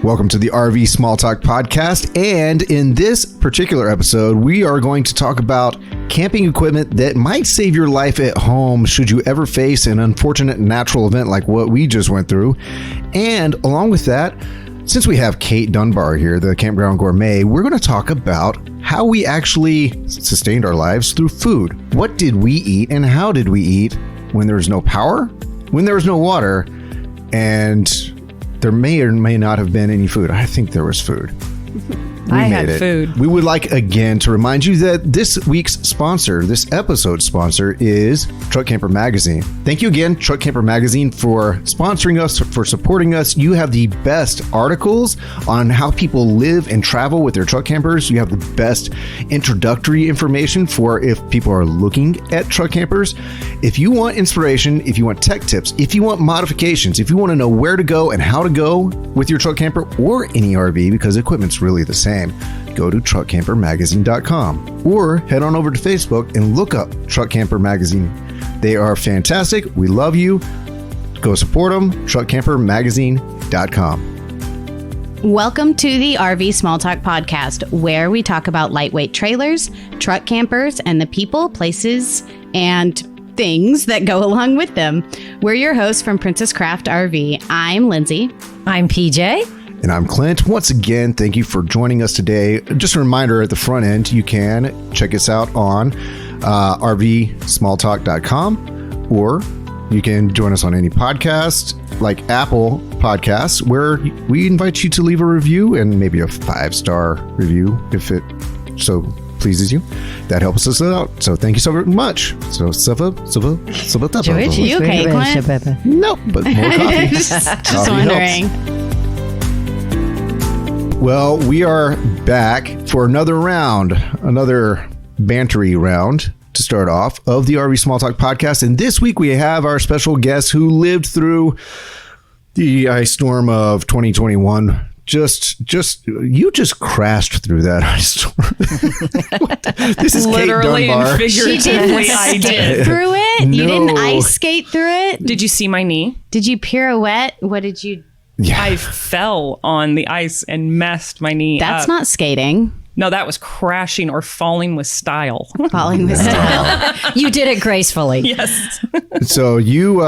Welcome to the RV Small Talk podcast, and in this particular episode, we are going to talk about camping equipment that might save your life at home should you ever face an unfortunate natural event like what we just went through. And along with that, since we have Kate Dunbar here, the Campground Gourmet, we're going to talk about how we actually sustained our lives through food. What did we eat and how did we eat when there was no power, when there was no water, and there may or may not have been any food. I think there was food. I had food. We would like again to remind you that this week's sponsor, this episode's sponsor, is Truck Camper Magazine. Thank you again, Truck Camper Magazine, for sponsoring us, for supporting us. You have the best articles on how people live and travel with their truck campers. You have the best introductory information for if people are looking at truck campers. If you want inspiration, if you want tech tips, if you want modifications, if you want to know where to go and how to go with your truck camper or any RV, because equipment's really the same, go to truckcampermagazine.com or head on over to Facebook and look up Truck Camper Magazine. They are fantastic. We love you. Go support them. truckcampermagazine.com. Welcome to the RV Small Talk podcast, where we talk about lightweight trailers, truck campers, and the people, places, and things that go along with them. We're your hosts from Princess Craft RV. I'm Lindsay. I'm PJ. And I'm Clint. Once again, thank you for joining us today. Just a reminder at the front end, you can check us out on rvsmalltalk.com, or you can join us on any podcast like Apple Podcasts, where we invite you to leave a review and maybe a 5-star review if it so pleases you. That helps us out. So thank you so very much. So George, you okay, Clint? Nope, but more coffee. Just wondering. Helps. Well, we are back for another round, another bantery round to start off of the RV Small Talk podcast. And this week we have our special guest who lived through the ice storm of 2021. You just crashed through that ice storm. This is literally Kate Dunbar. And figuratively. She didn't skate through it? No. You didn't ice skate through it? Did you see my knee? Did you pirouette? What did you... Yeah. I fell on the ice and messed my knee That's up. not skating. No, that was crashing or falling with style. Falling with style. You did it gracefully. Yes. So you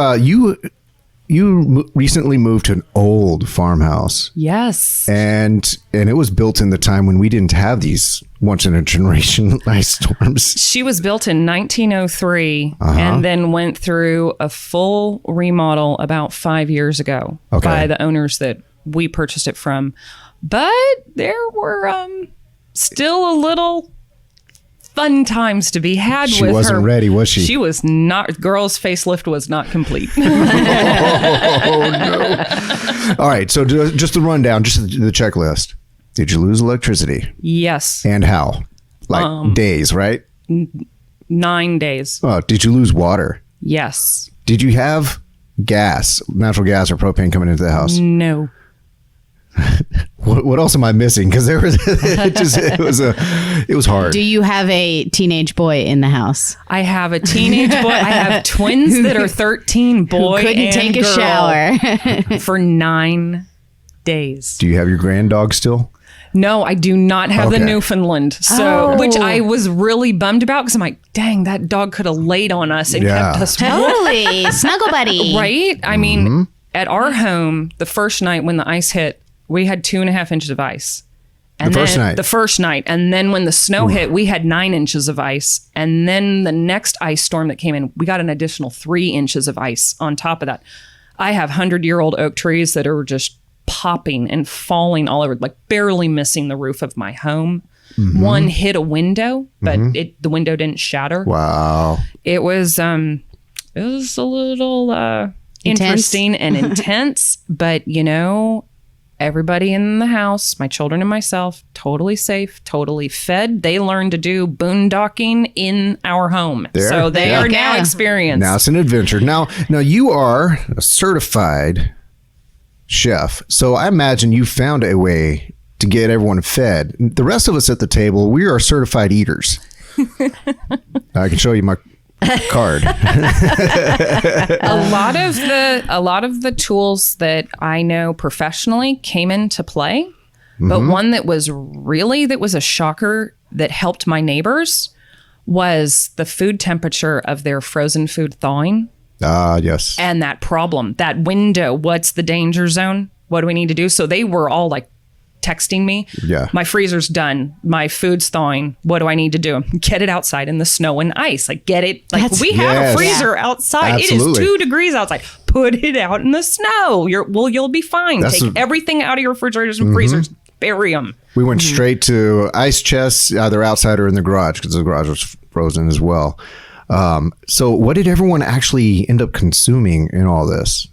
recently moved to an old farmhouse. Yes. And it was built in the time when we didn't have these once in a generation ice storms. She was built in 1903 and then went through a full remodel about 5 years ago by the owners that we purchased it from. But there were still a little fun times to be had with her. She wasn't ready, was she? She was not. Girl's facelift was not complete. Oh, no. All right. So just the rundown, just the checklist. Did you lose electricity? Yes. And how? Like days, right? 9 days. Oh, did you lose water? Yes. Did you have gas, natural gas or propane coming into the house? No. What else am I missing? Because there was it was hard. Do you have a teenage boy in the house? I have a teenage boy. I have twins that are 13, boy Who couldn't and take a girl, shower for 9 days. Do you have your grand dog still? No, I do not have the Newfoundland. So, which I was really bummed about because I'm like, dang, that dog could have laid on us and kept us Totally. Snuggle buddy. right. I mean, at our home, the first night when the ice hit, we had 2.5 inches of ice. And the first night? The first night. And then when the snow hit, we had 9 inches of ice. And then the next ice storm that came in, we got an additional 3 inches of ice on top of that. I have 100-year-old oak trees that are just popping and falling all over, like barely missing the roof of my home. One hit a window, but the window didn't shatter. Wow. It was a little interesting and intense, but everybody in the house, my children and myself, totally safe, totally fed. They learned to do boondocking in our home. So they are now experienced. Now it's an adventure. Now you are a certified chef. So I imagine you found a way to get everyone fed. The rest of us at the table, we are certified eaters. I can show you my card. A lot of the tools that I know professionally came into play, but one that was a shocker that helped my neighbors was the food temperature of their frozen food thawing. Yes. And that problem, that window, what's the danger zone? What do we need to do? So they were all like texting me. Yeah. My freezer's done. My food's thawing. What do I need to do? Get it outside in the snow and ice. Like get it. Like we have a freezer outside. Absolutely. It is 2 degrees outside. Put it out in the snow. You'll be fine. Take everything out of your refrigerators and freezers. Bury them. We went straight to ice chests, either outside or in the garage, because the garage was frozen as well. So what did everyone actually end up consuming in all this?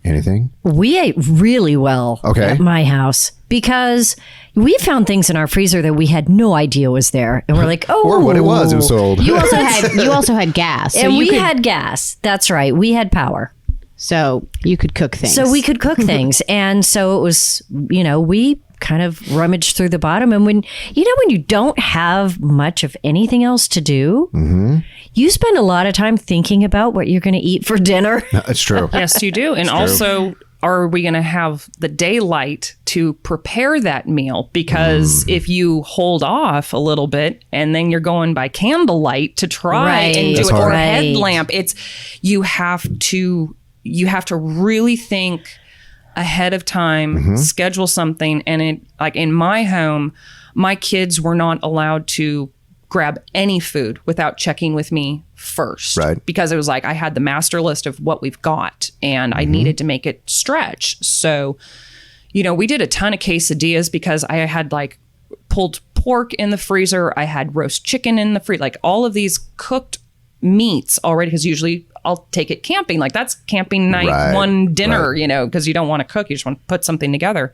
Anything? We ate really well at my house because we found things in our freezer that we had no idea was there. And we're like, oh. Or what it was sold. You also had gas. And we had gas. That's right. We had power. So you could cook things. So we could cook things. And so it was, we kind of rummaged through the bottom. And when you don't have much of anything else to do, you spend a lot of time thinking about what you're going to eat for dinner. That's true. Yes, you do. And also, are we going to have the daylight to prepare that meal? Because if you hold off a little bit and then you're going by candlelight to try and do it, or headlamp, you have to really think ahead of time, schedule something. And in my home, my kids were not allowed to grab any food without checking with me first. Right. Because it was like I had the master list of what we've got and I needed to make it stretch. So, we did a ton of quesadillas because I had like pulled pork in the freezer. I had roast chicken in the freezer, like all of these cooked meats already, because usually I'll take it camping. Like that's camping night one dinner, because you don't want to cook. You just want to put something together.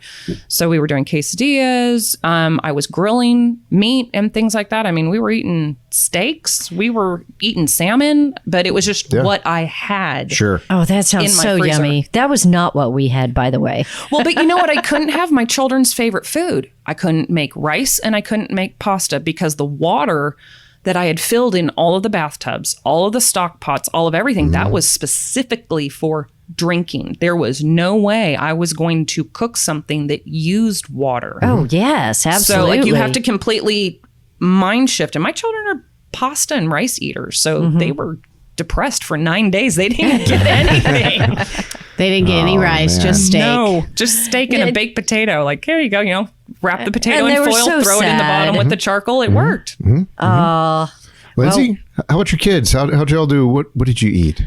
So we were doing quesadillas. I was grilling meat and things like that. I mean, we were eating steaks. We were eating salmon, but it was just what I had. Sure. Oh, that sounds so yummy. That was not what we had, by the way. Well, but you know what? I couldn't have my children's favorite food. I couldn't make rice and I couldn't make pasta because the water that I had filled in all of the bathtubs, all of the stock pots, all of everything, that was specifically for drinking. There was no way I was going to cook something that used water. Oh, yes, absolutely. So you have to completely mind shift. And my children are pasta and rice eaters. So they were depressed for 9 days. They didn't get anything. They didn't get any rice, just steak. No, just steak and a baked potato. Like, here you go, wrap the potato in foil, throw it in the bottom with the charcoal. It worked. Lindsay, how about your kids? How'd y'all do? What did you eat?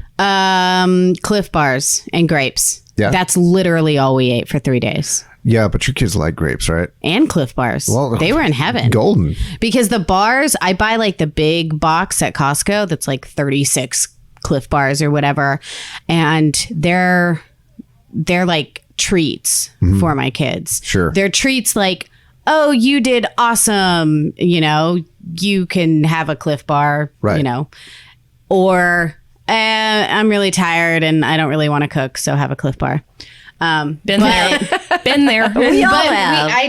Cliff Bars and grapes. Yeah. That's literally all we ate for 3 days. Yeah, but your kids like grapes, right? And Cliff Bars. Well, they were in heaven. Golden. Because the bars, I buy like the big box at Costco that's like 36 Cliff Bars or whatever. And they're like treats for my kids. Sure. They're treats like, oh, you did awesome. You can have a Cliff Bar, or I'm really tired and I don't really want to cook, so have a Cliff Bar. Been there. We all have.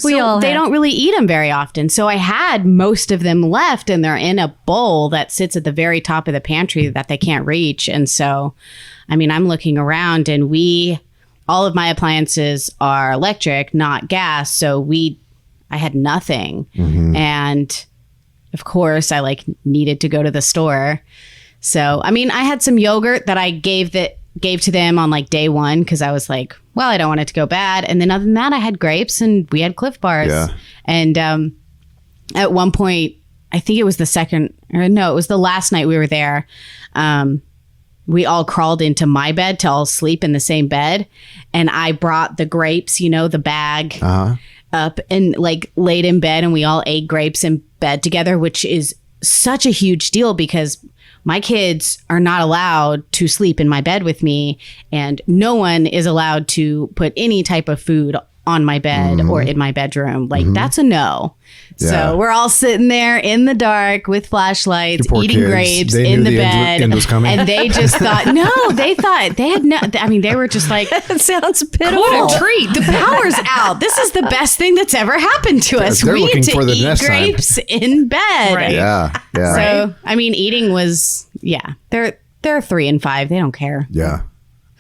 They don't really eat them very often. So I had most of them left and they're in a bowl that sits at the very top of the pantry that they can't reach. And so, I'm looking around and all of my appliances are electric, not gas. So I had nothing. And of course I needed to go to the store. So, I had some yogurt that I gave to them on day one because I was like, well, I don't want it to go bad. And then other than that, I had grapes and we had Cliff Bars. Yeah. And at one point, I think it was it was the last night we were there. We all crawled into my bed to all sleep in the same bed. And I brought the grapes, the bag up and laid in bed and we all ate grapes in bed together, which is such a huge deal because my kids are not allowed to sleep in my bed with me and no one is allowed to put any type of food on my bed or in my bedroom. Like, that's a no. Yeah. So we're all sitting there in the dark with flashlights, Your poor eating kids. grapes They in knew the the bed. end was coming. And they just thought, they thought they had no, I mean, they were just like, That sounds pitiful. What a treat. the power's out. This is the best thing that's ever happened to us. They're We looking get for to the eat next time. grapes in bed. Right. Yeah. Yeah. So, I mean, eating was, they're 3 and 5. They don't care. Yeah.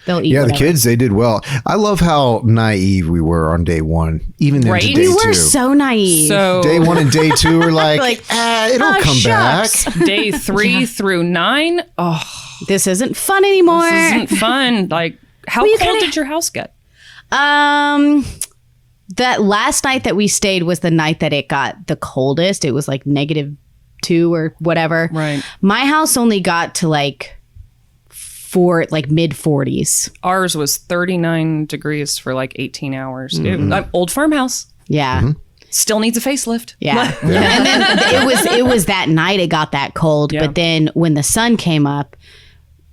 They'll eat Yeah, whatever. the kids, they did well. I love how naive we were on day one, even Right? into We day were two. so naive. So Day 1 and day 2 were like, Like, it'll oh, come shucks. back. day 3 through 9, This isn't fun anymore. this isn't fun. Like, how Well, you cold kinda- did your house get? That last night that we stayed was the night that it got the coldest. It was like -2 or whatever. Right. My house only got to like mid 40s. Ours was 39 degrees for like 18 hours. Old farmhouse. Yeah. Still needs a facelift. Yeah. And then it was that night it got that cold. Yeah. But then when the sun came up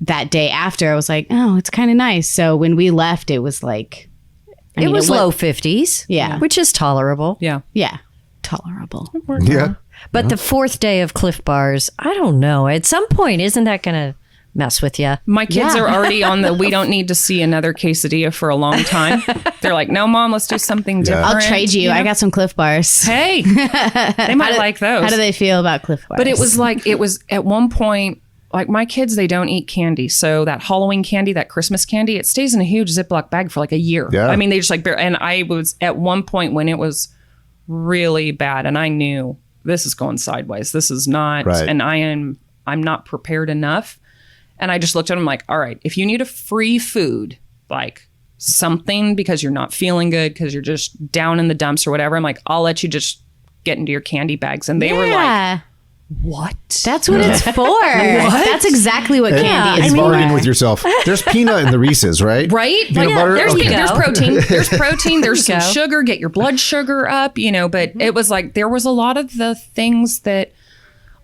that day after, I was like, oh, it's kind of nice. So when we left, it was like, It was low 50s. Yeah. Which is tolerable. Yeah. yeah, tolerable. Yeah. But the 4th day of Cliff Bars, I don't know. At some point, isn't that going to mess with you? My kids Yeah. are already on we don't need to see another quesadilla for a long time. They're like, no, Mom, let's do something different. I'll trade you. I got some Cliff Bars. Hey, they might like those. How do they feel about Cliff Bars? But it was at one point, like my kids, they don't eat candy. So that Halloween candy, that Christmas candy, it stays in a huge Ziploc bag for like a year. Yeah. I mean, they just like, and I was at one point when it was really bad and I knew this is going sideways. This is not, Right. and I'm not prepared enough. And I just looked at them like, all right, if you need a free food, like something because you're not feeling good, because you're just down in the dumps or whatever, I'm like, I'll let you just get into your candy bags. And they were like, what? That's what it's for. That's exactly what candy is It's for. bargaining with yourself. There's peanut in the Reese's, right? Right? Peanut Like, butter? There's, Okay. there's protein. There's protein. There's There some you go. sugar. Get your blood sugar up, but it was like there was a lot of the things that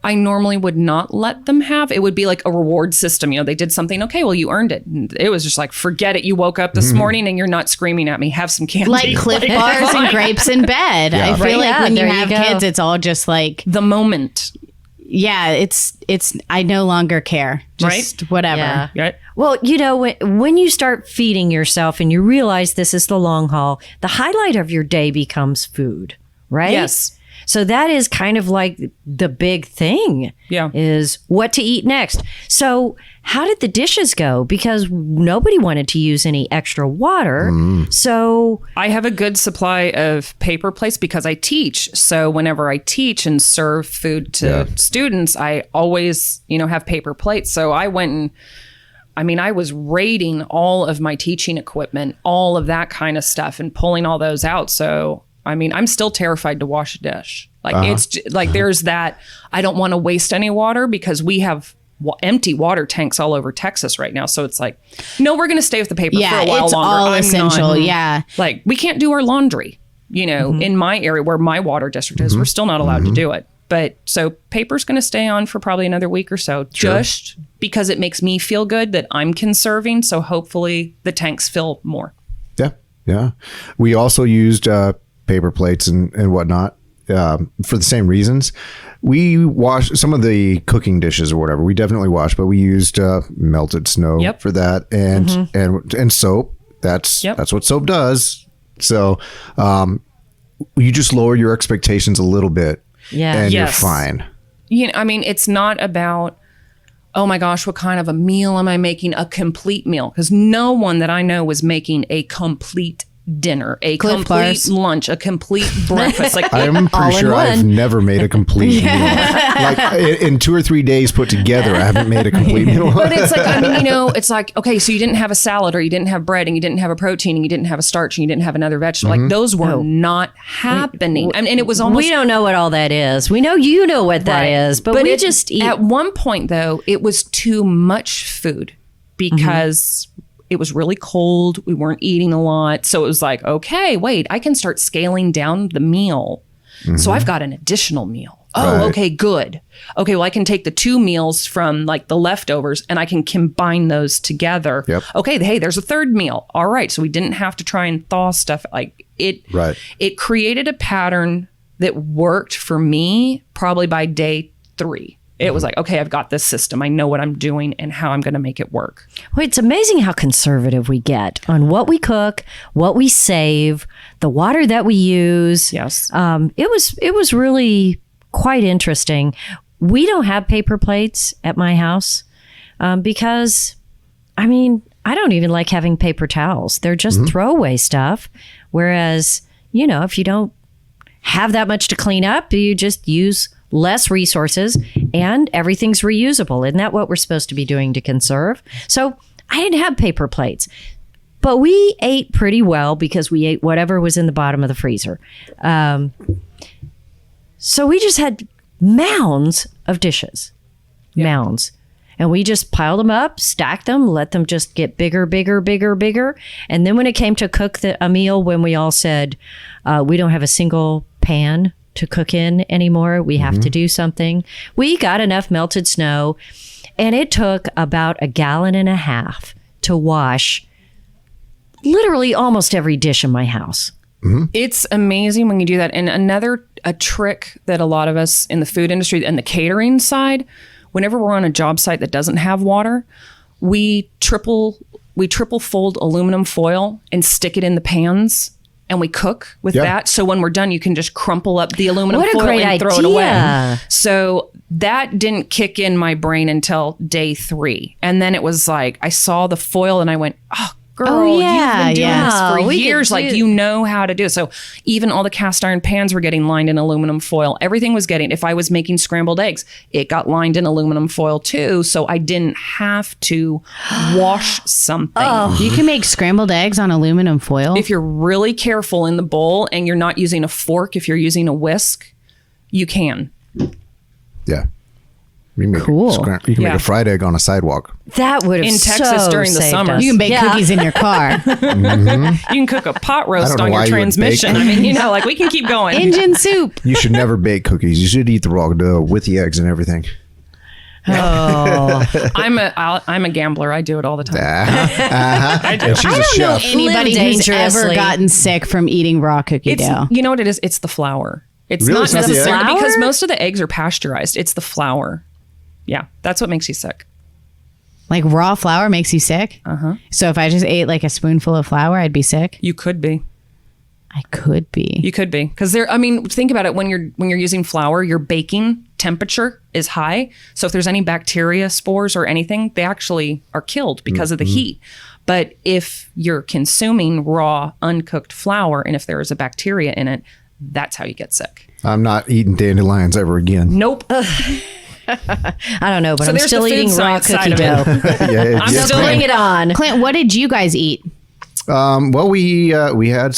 I normally would not let them have. It would be like a reward system. They did something. Okay, well, you earned it. And it was just like, forget it. You woke up this morning and you're not screaming at me. Have some candy. Like Cliff Bars and grapes in bed. I feel Right, like yeah, when you there you have go. kids, it's all just like, The moment. yeah, it's I no longer care. Just whatever. Yeah. Right? Well, when you start feeding yourself and you realize this is the long haul, the highlight of your day becomes food, right? Yes. So that is kind of like the big thing. Yeah. Is what to eat next. So how did the dishes go? Because nobody wanted to use any extra water. So I have a good supply of paper plates because I teach. So whenever I teach and serve food to students, I always, have paper plates. So I went and I was raiding all of my teaching equipment, all of that kind of stuff and pulling all those out. So, I'm still terrified to wash a dish. Like it's there's that, I don't want to waste any water because we have empty water tanks all over Texas right now. So it's like, no, we're going to stay with the paper for Yeah, a while it's longer. all I'm essential. not- Yeah. Like we can't do our laundry, in my area where my water district is, we're still not allowed to do it. But so paper's going to stay on for probably another week or so, just because it makes me feel good that I'm conserving. So hopefully the tanks fill more. Yeah. Yeah. We also used paper plates and whatnot for the same reasons. We washed some of the cooking dishes or whatever. We definitely washed, but we used melted snow for that and soap. That's what soap does. So you just lower your expectations a little bit. Yeah. And you're Yes. fine. It's not about, oh my gosh, what kind of a meal am I making? A complete meal. Because no one that I know was making a complete dinner, a Cliff complete Bars. lunch, a complete breakfast. Like I'm All pretty in sure I've one. never made a complete meal. Like in 2 or 3 days put together, I haven't made a complete meal. But it's like, it's like, okay, so you didn't have a salad or you didn't have bread and you didn't have a protein and you didn't have a starch and you didn't have another vegetable. Like those were not happening. And it was almost... we don't know what all that is. We know you know what that is, but we just eat. At one point, though, it was too much food because it was really cold. We weren't eating a lot. So it was like, okay, wait, I can start scaling down the meal. So I've got an additional meal. Oh, Right. okay, good. Okay, well, I can take the 2 meals from like the leftovers and I can combine those together. Yep. Okay, hey, there's a 3rd meal. All right, so we didn't have to try and thaw stuff. Like it created a pattern that worked for me probably by day 3. It was like, okay, I've got this system. I know what I'm doing and how I'm going to make it work. Well, it's amazing how conservative we get on what we cook, what we save, the water that we use. Yes. It was really quite interesting. We don't have paper plates at my house because, I mean, I don't even like having paper towels. They're just throwaway stuff. Whereas, you know, if you don't have that much to clean up, you just use less resources and everything's reusable. Isn't that what we're supposed to be doing to conserve? So I didn't have paper plates, but we ate pretty well because we ate whatever was in the bottom of the freezer. So we just had mounds of dishes, mounds. And we just piled them up, stacked them, let them just get bigger, bigger, bigger, bigger. And then when it came to cook a meal, when we all said, we don't have a single pan to cook in anymore, we have to do something. We got enough melted snow, and it took about 1.5 gallons to wash literally almost every dish in my house. It's amazing when you do that. And a trick that a lot of us in the food industry and the catering side, whenever we're on a job site that doesn't have water, we triple fold aluminum foil and stick it in the pans, and we cook with that. So when we're done, you can just crumple up the aluminum foil and throw it away. So that didn't kick in my brain until day 3. And then it was like, I saw the foil and I went, oh, girl, you've been doing this for years. Like, you know how to do it. So even all the cast iron pans were getting lined in aluminum foil. Everything was getting, if I was making scrambled eggs, it got lined in aluminum foil too. So I didn't have to wash something. You can make scrambled eggs on aluminum foil. If you're really careful in the bowl and you're not using a fork, if you're using a whisk, you can. Yeah. You can make you can make a fried egg on a sidewalk. That would have in Texas during the summer. us. You can bake cookies in your car. You can cook a pot roast on your transmission. I mean, you know, like, we can keep going. Engine soup. You should never bake cookies. You should eat the raw dough with the eggs and everything. Oh, I'm a gambler. I do it all the time. I do. And she's a chef. know anybody Live who's ever dangerously. gotten sick from eating raw cookie dough. You know what it is? It's the flour. It's Really? not It's not the egg? necessarily because Flour? most of the eggs are pasteurized. It's the flour. Yeah, that's what makes you sick. Like, raw flour makes you sick? So if I just ate like a spoonful of flour, I'd be sick? You could be. I could be. You could be. Because I mean, think about it. When you're using flour, your baking temperature is high. So if there's any bacteria, spores, or anything, they actually are killed because of the heat. But if you're consuming raw, uncooked flour, and if there is a bacteria in it, that's how you get sick. I'm not eating dandelions ever again. Nope. I don't know, but So I'm there's still the food eating raw science side cookie of dough. Yeah, I'm yes, still ma'am. Bring it on. Clint, what did you guys eat? Well, we had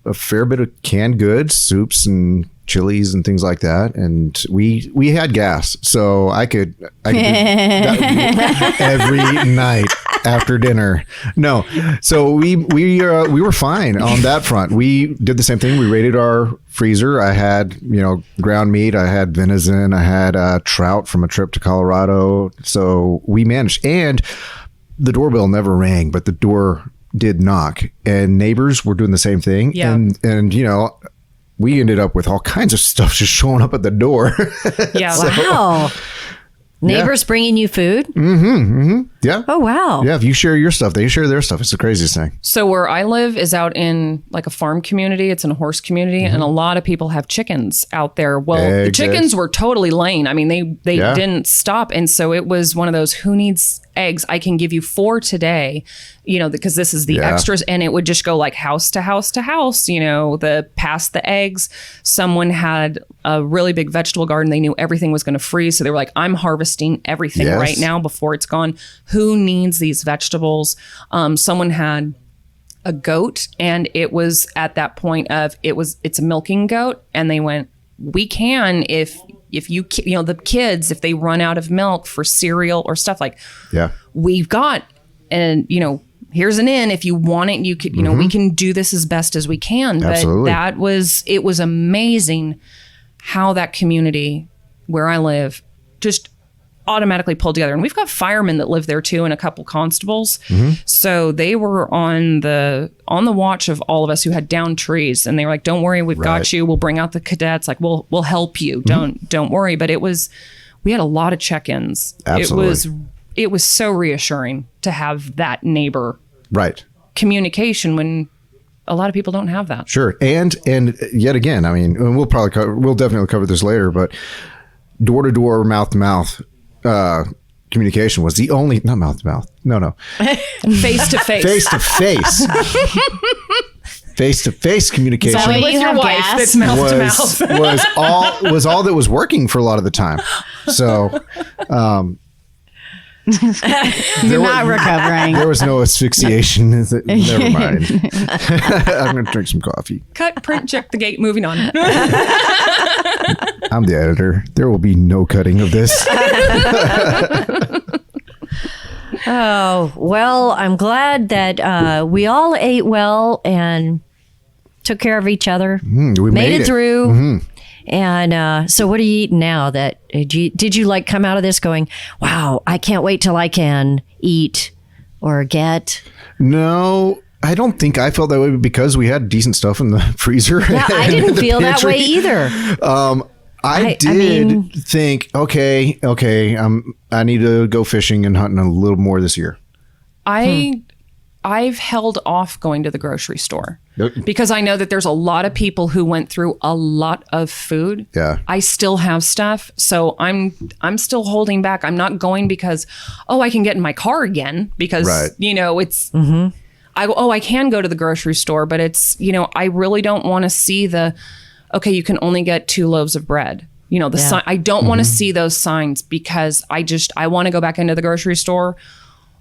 a fair bit of canned goods, soups and chilies and things like that, and we had gas, so I could do that every night after dinner. No, so we were fine on that front. We did the same thing. We raided our freezer. I had ground meat. I had venison. I had trout from a trip to Colorado. So we managed, and the doorbell never rang, but the door did knock, and neighbors were doing the same thing. Yeah. And we ended up with all kinds of stuff just showing up at the door. Yeah. Wow. Neighbors bringing you food? Yeah. Oh, wow. Yeah. If you share your stuff, they share their stuff. It's the craziest thing. So where I live is out in like a farm community. It's in a horse community, and a lot of people have chickens out there. Well, the Eggs, chickens eggs. were totally laying. I mean, they Yeah. didn't stop, and so it was one of those, who needs eggs? I can give you 4 today, because this is the Yeah. extras, and it would just go like house to house to house. Past the eggs. Someone had a really big vegetable garden. They knew everything was going to freeze, so they were like, "I'm harvesting everything Yes. right now before it's gone. Who needs these vegetables?" Someone had a goat, and it was at that point of it's a milking goat, and they went, "We can if you the kids, if they run out of milk for cereal or stuff, like, Yeah. we've got, and here's an in, if you want it, you could, we can do this as best as we can." But Absolutely. it was amazing how that community where I live, just automatically pulled together. And we've got firemen that live there too, and a couple constables. So they were on the watch of all of us who had downed trees, and they were like, "Don't worry, we've got you. We'll bring out the cadets. Like we'll help you. Don't worry." But we had a lot of check-ins. Absolutely. It was so reassuring to have that neighbor communication when a lot of people don't have that. Sure. And yet again, I mean, we'll definitely cover this later, but door to door, mouth to mouth communication was the only, not mouth to mouth. No. Face to face. Face to face. Face to face communication So With your wife, that's mouth to mouth. was all that was working for a lot of the time. So, You're not recovering. There was no asphyxiation. Never mind. I'm going to drink some coffee. Cut, print, check the gate. Moving on. I'm the editor. There will be no cutting of this. Oh, well, I'm glad that we all ate well and took care of each other. We made it through. And so what are you eating now? Did you like come out of this going, wow, I can't wait till I can eat or get? No, I don't think I felt that way because we had decent stuff in the freezer. Yeah, I didn't feel that way either. I did think, okay, I need to go fishing and hunting a little more this year. I've held off going to the grocery store because I know that there's a lot of people who went through a lot of food. Yeah. I still have stuff. So I'm still holding back. I'm not going because, I can get in my car again because, it's, I can go to the grocery store, but it's, I really don't want to see you can only get 2 loaves of bread. Sign. I don't want to see those signs because I want to go back into the grocery store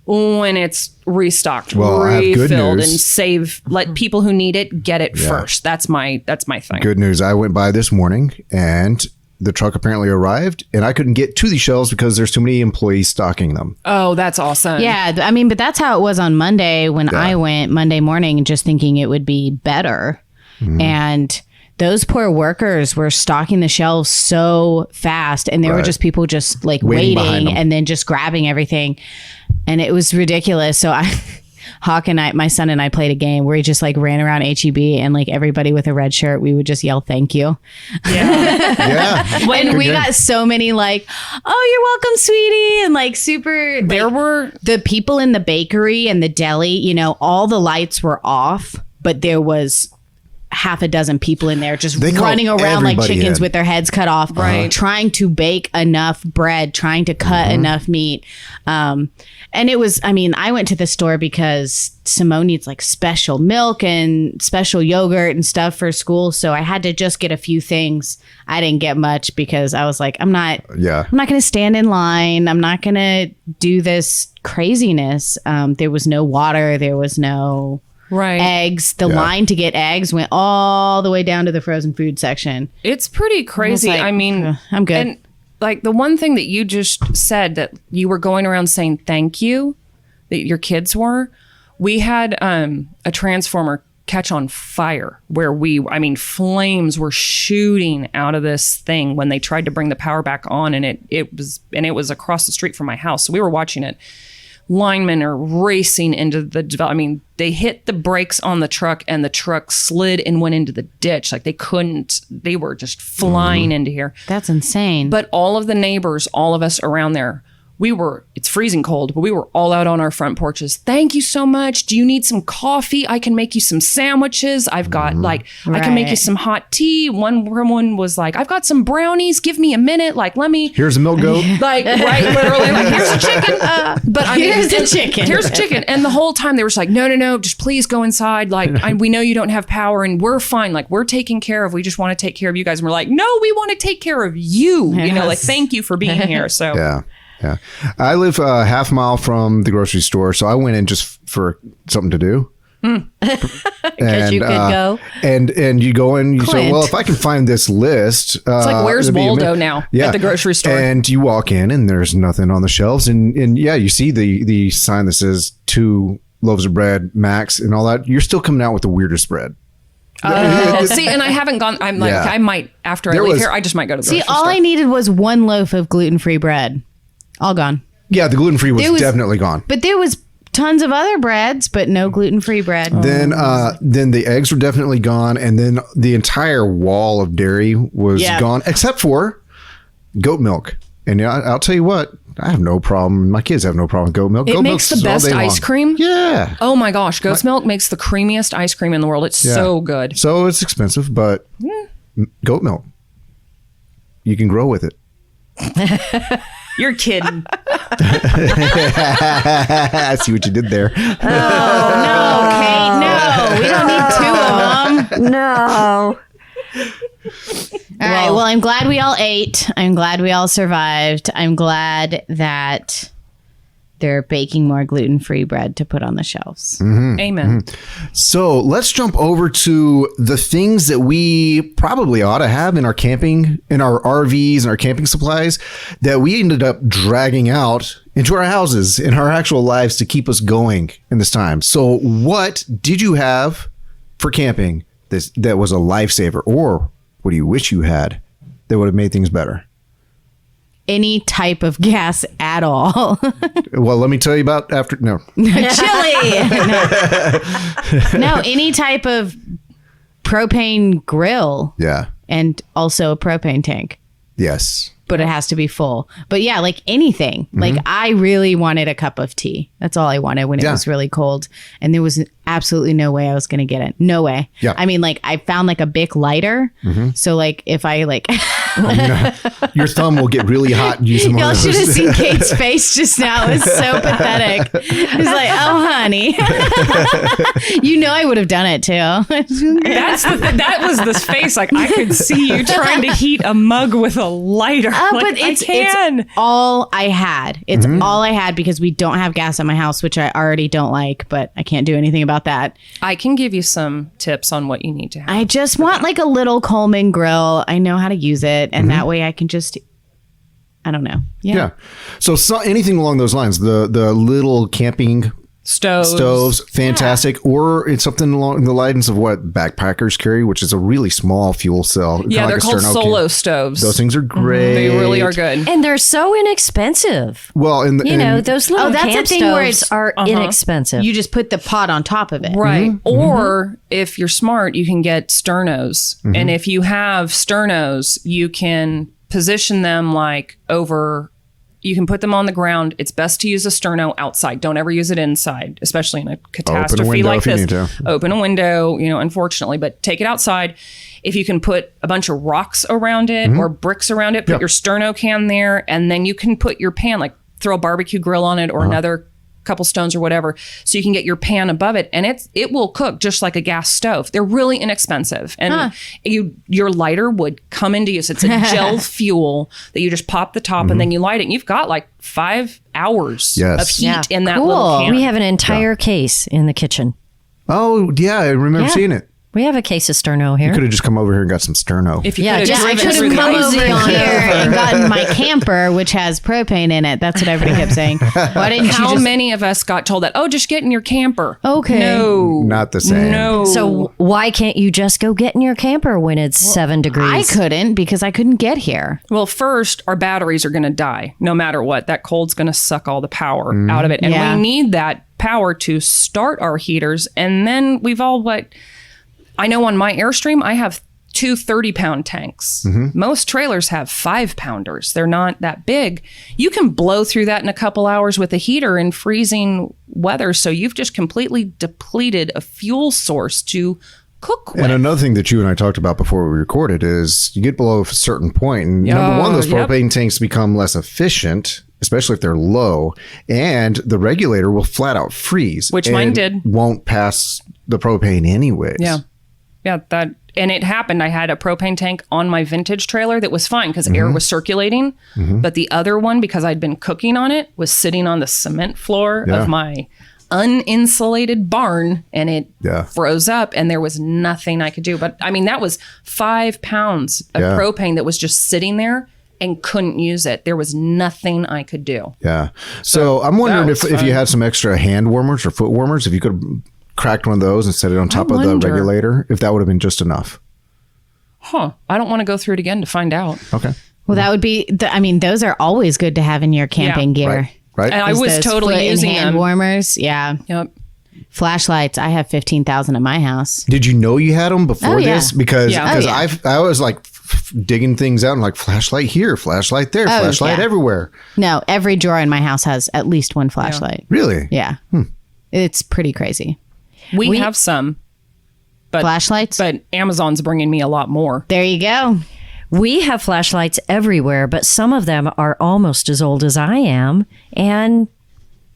when it's restocked, refilled, and let people who need it get it first. That's my thing. Good news. I went by this morning and the truck apparently arrived and I couldn't get to the shelves because there's too many employees stocking them. Oh, that's awesome. Yeah. I mean, but that's how it was on Monday when I went Monday morning just thinking it would be better. And those poor workers were stocking the shelves so fast, and there were just people just like waiting and then just grabbing everything. And it was ridiculous. So Hawk and my son and I played a game where he just like ran around HEB and like everybody with a red shirt, we would just yell, "Thank you." Yeah. When we got so many like, "Oh, you're welcome, sweetie." And like super, there were the people in the bakery and the deli, all the lights were off, but there was half a dozen people in there just running around like chickens with their heads cut off, trying to bake enough bread, trying to cut enough meat. And it was, I went to the store because Simone needs like special milk and special yogurt and stuff for school. So I had to just get a few things. I didn't get much because I was like, I'm not going to stand in line. I'm not going to do this craziness. There was no water. There was no eggs. The line to get eggs went all the way down to the frozen food section. It's pretty crazy. Like, I'm good. And like the one thing that you just said that you were going around saying thank you, that your kids were, we had a transformer catch on fire where flames were shooting out of this thing when they tried to bring the power back on, and it was across the street from my house. So we were watching it. Linemen are racing into they hit the brakes on the truck and the truck slid and went into the ditch. Like they were just flying into here. That's insane. But all of the neighbors, all of us around there, it's freezing cold, but we were all out on our front porches. "Thank you so much. Do you need some coffee? I can make you some sandwiches. I've got I can make you some hot tea." One woman was like, "I've got some brownies. Give me a minute. Like, let me." Here's a milk goat. Literally, like, "Here's a chicken." Here's a chicken. Here's a chicken. And the whole time they were just like, no, just please go inside. Like, we know you don't have power and we're fine. Like, we're taken care of. We just want to take care of you guys. And we're like, no, we want to take care of you. Yes. Thank you for being here. So Yeah. I live a half mile from the grocery store, so I went in just for something to do. Because you could go. And you go in, you say, well, if I can find this list. It's like, where's Waldo now at the grocery store? And you walk in and there's nothing on the shelves. And you see the sign that says 2 loaves of bread, max, and all that. You're still coming out with the weirdest bread. See, and I haven't gone. I'm like, I might, after I leave here, I just might go to the grocery store. All I needed was 1 loaf of gluten-free bread. All gone. Yeah, the gluten-free was definitely gone. But there was tons of other breads, but no gluten-free bread. Then the eggs were definitely gone, and then the entire wall of dairy was gone, except for goat milk. And I'll tell you what, I have no problem. My kids have no problem with goat milk. It makes the best ice cream. Yeah. Oh my gosh, goat's milk makes the creamiest ice cream in the world. It's so good. So it's expensive, but goat milk, you can grow with it. You're kidding. I see what you did there. Oh, no, Kate, no. We don't need 2 of them. No. All right. Well, I'm glad we all ate. I'm glad we all survived. I'm glad that they're baking more gluten-free bread to put on the shelves. Amen. So let's jump over to the things that we probably ought to have in our camping, in our RVs and our camping supplies that we ended up dragging out into our houses, in our actual lives to keep us going in this time. So what did you have for camping that was a lifesaver, or what do you wish you had that would have made things better? Any type of gas at all. Well, let me tell you about no. Chili. No, any type of propane grill. Yeah. And also a propane tank. Yes. But it has to be full. But yeah, like anything. Like I really wanted a cup of tea. That's all I wanted when it was really cold. And there was absolutely no way I was going to get it. No way. Yeah. I mean, like I found like a Bic lighter. So like if I like... Your thumb will get really hot using one Y'all of those. should have seen Kate's face just now. It was so pathetic. It was like, oh, honey. You know I would have done it too. That was the face. Like I could see you trying to heat a mug with a lighter. But it's all I had. It's all I had because we don't have gas at my house, which I already don't like, but I can't do anything about that. I can give you some tips on what you need to have. I just want like a little Coleman grill. I know how to use it. And that way I can just, I don't know. Yeah. So anything along those lines, the little camping stoves, fantastic. Or it's something along the lines of what backpackers carry, which is a really small fuel cell. Yeah, they're called solo stoves. Those things are great. They really are good. And they're so inexpensive. Well, those little camp stoves are inexpensive. You just put the pot on top of it. Right. Or if you're smart, you can get sternos. And if you have sternos, you can position them like over... You can put them on the ground. It's best to use a sterno outside. Don't ever use it inside, especially in a catastrophe like this. Open a window, unfortunately, but take it outside. If you can put a bunch of rocks around it or bricks around it, put your sterno can there, and then you can put your pan, like throw a barbecue grill on it or another couple stones or whatever, so you can get your pan above it, and it will cook just like a gas stove. They're really inexpensive, and your lighter would come into use. It's a gel fuel that you just pop the top and then you light it, and you've got like 5 hours of heat in that little can. We have an entire case in the kitchen. Oh yeah, I remember seeing it. We have a case of sterno here. You could have just come over here and got some sterno. If you I could have come over here and gotten my camper, which has propane in it. That's what everybody kept saying. Why didn't How many of us got told that? Oh, just get in your camper. Okay. No. Not the same. No. So why can't you just go get in your camper when it's 7 degrees? I couldn't because I couldn't get here. Well, first, our batteries are going to die no matter what. That cold's going to suck all the power out of it. And we need that power to start our heaters. And then we've all I know on my Airstream, I have 2 30-pound tanks. Most trailers have 5-pounders. They're not that big. You can blow through that in a couple hours with a heater in freezing weather. So you've just completely depleted a fuel source to cook with. And another thing that you and I talked about before we recorded is you get below a certain point, and number one, those propane tanks become less efficient, especially if they're low, and the regulator will flat out freeze. Which mine did. Won't pass the propane anyways. Yeah, and it happened. I had a propane tank on my vintage trailer that was fine because air was circulating. But the other one, because I'd been cooking on it, was sitting on the cement floor of my uninsulated barn, and it froze up, and there was nothing I could do. But I mean, that was 5 pounds of propane that was just sitting there and couldn't use it. There was nothing I could do. Yeah. So I'm wondering if you had some extra hand warmers or foot warmers, if you could have cracked one of those and set it on top of the regulator, if that would have been just enough. I don't want to go through it again to find out. Okay. Well, that would be, those are always good to have in your camping gear. Right. And I was Those totally foot and using hand them. warmers. Yeah. Yep. Flashlights. I have 15,000 at my house. Did you know you had them before Oh, yeah. this? Because Yeah. Oh, yeah. I was like digging things out and like flashlight here, flashlight there, flashlight yeah. everywhere. No, every drawer in my house has at least one flashlight. Really? Yeah. It's pretty crazy. We have some. But, Flashlights? But Amazon's bringing me a lot more. There you go. We have flashlights everywhere, but some of them are almost as old as I am. And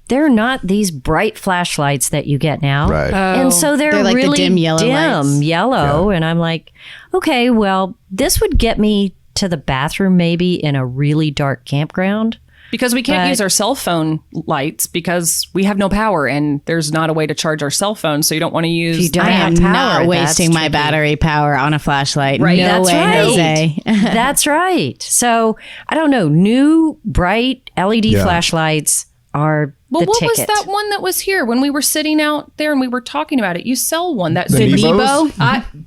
they're not these bright flashlights that you get now. Right. And so they're like the really dim yellow lights. yellow. And I'm like, okay, well, this would get me to the bathroom maybe in a really dark campground. Because we can't use our cell phone lights because we have no power and there's not a way to charge our cell phone. So you don't want to use. You don't I have am power, not wasting that's my tricky. battery power on a flashlight. Right. No That's way, right. Jose. That's right. So I don't know. New bright LED flashlights are Well, the what ticket. was that one that was here when we were sitting out there and we were talking about it? You sell one that The Nebo?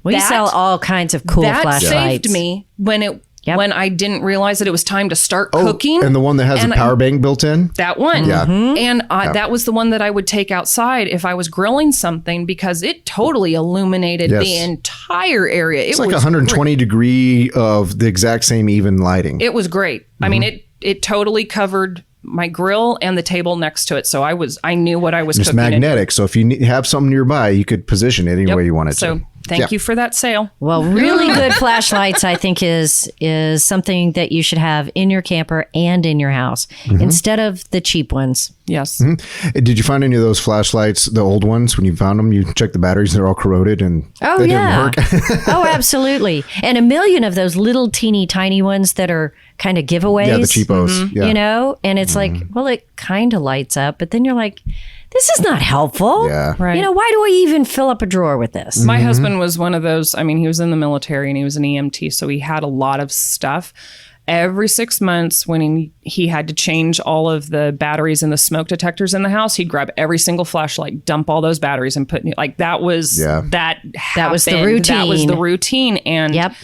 We that- sell all kinds of cool that flashlights. saved me when I didn't realize that it was time to start cooking. And the one that has a power bank built in? That one. Yeah. And that was the one that I would take outside if I was grilling something because it totally illuminated Yes. the entire area. It's like 120 degree of the exact same even lighting. It was great. I mean, it totally covered my grill and the table next to it. So I knew what I was It's cooking. magnetic. So if you have something nearby, you could position it any Yep. way you wanted So to. thank you for that sale. Well, really good flashlights, I think, is something that you should have in your camper and in your house instead of the cheap ones. Yes. Did you find any of those flashlights, the old ones, when you found them? You checked the batteries, they're all corroded and Oh, they yeah. didn't work. Oh, absolutely. And a million of those little teeny tiny ones that are kind of giveaways. Yeah, the cheapos. Yeah. You know? And it's like, well, it kind of lights up, but then you're like, this is not helpful. Yeah. Right. You know, why do I even fill up a drawer with this? My husband was one of those. I mean, he was in the military and he was an EMT, so he had a lot of stuff. Every 6 months, when he had to change all of the batteries and the smoke detectors in the house, he'd grab every single flashlight, dump all those batteries, and put like that was that was the happened. routine. That was the routine, and Yep.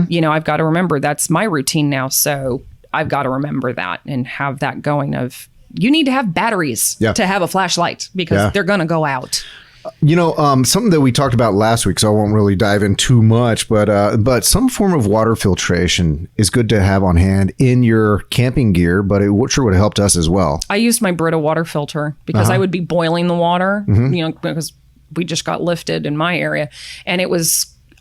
you know, I've got to remember that's my routine now. So I've got to remember that and have that going. Of you need to have batteries to have a flashlight because they're gonna go out. You know, something that we talked about last week, so I won't really dive in too much, but some form of water filtration is good to have on hand in your camping gear, but it sure would have helped us as well. I used my Brita water filter because I would be boiling the water, you know, because we just got lifted in my area. And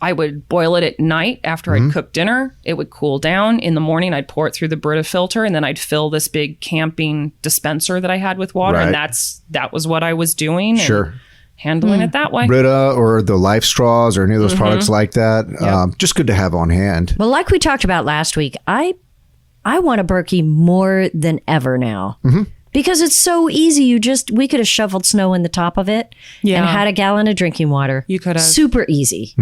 I would boil it at night after I'd cooked dinner. It would cool down. In the morning, I'd pour it through the Brita filter and then I'd fill this big camping dispenser that I had with water. Right. And that was what I was doing. And Sure. handling it that way. Brita or the Life Straws or any of those products like that, just good to have on hand. Well, like we talked about last week, I want a Berkey more than ever now. Because it's so easy. We could have shoveled snow in the top of it and had a gallon of drinking water. You could have. Super easy.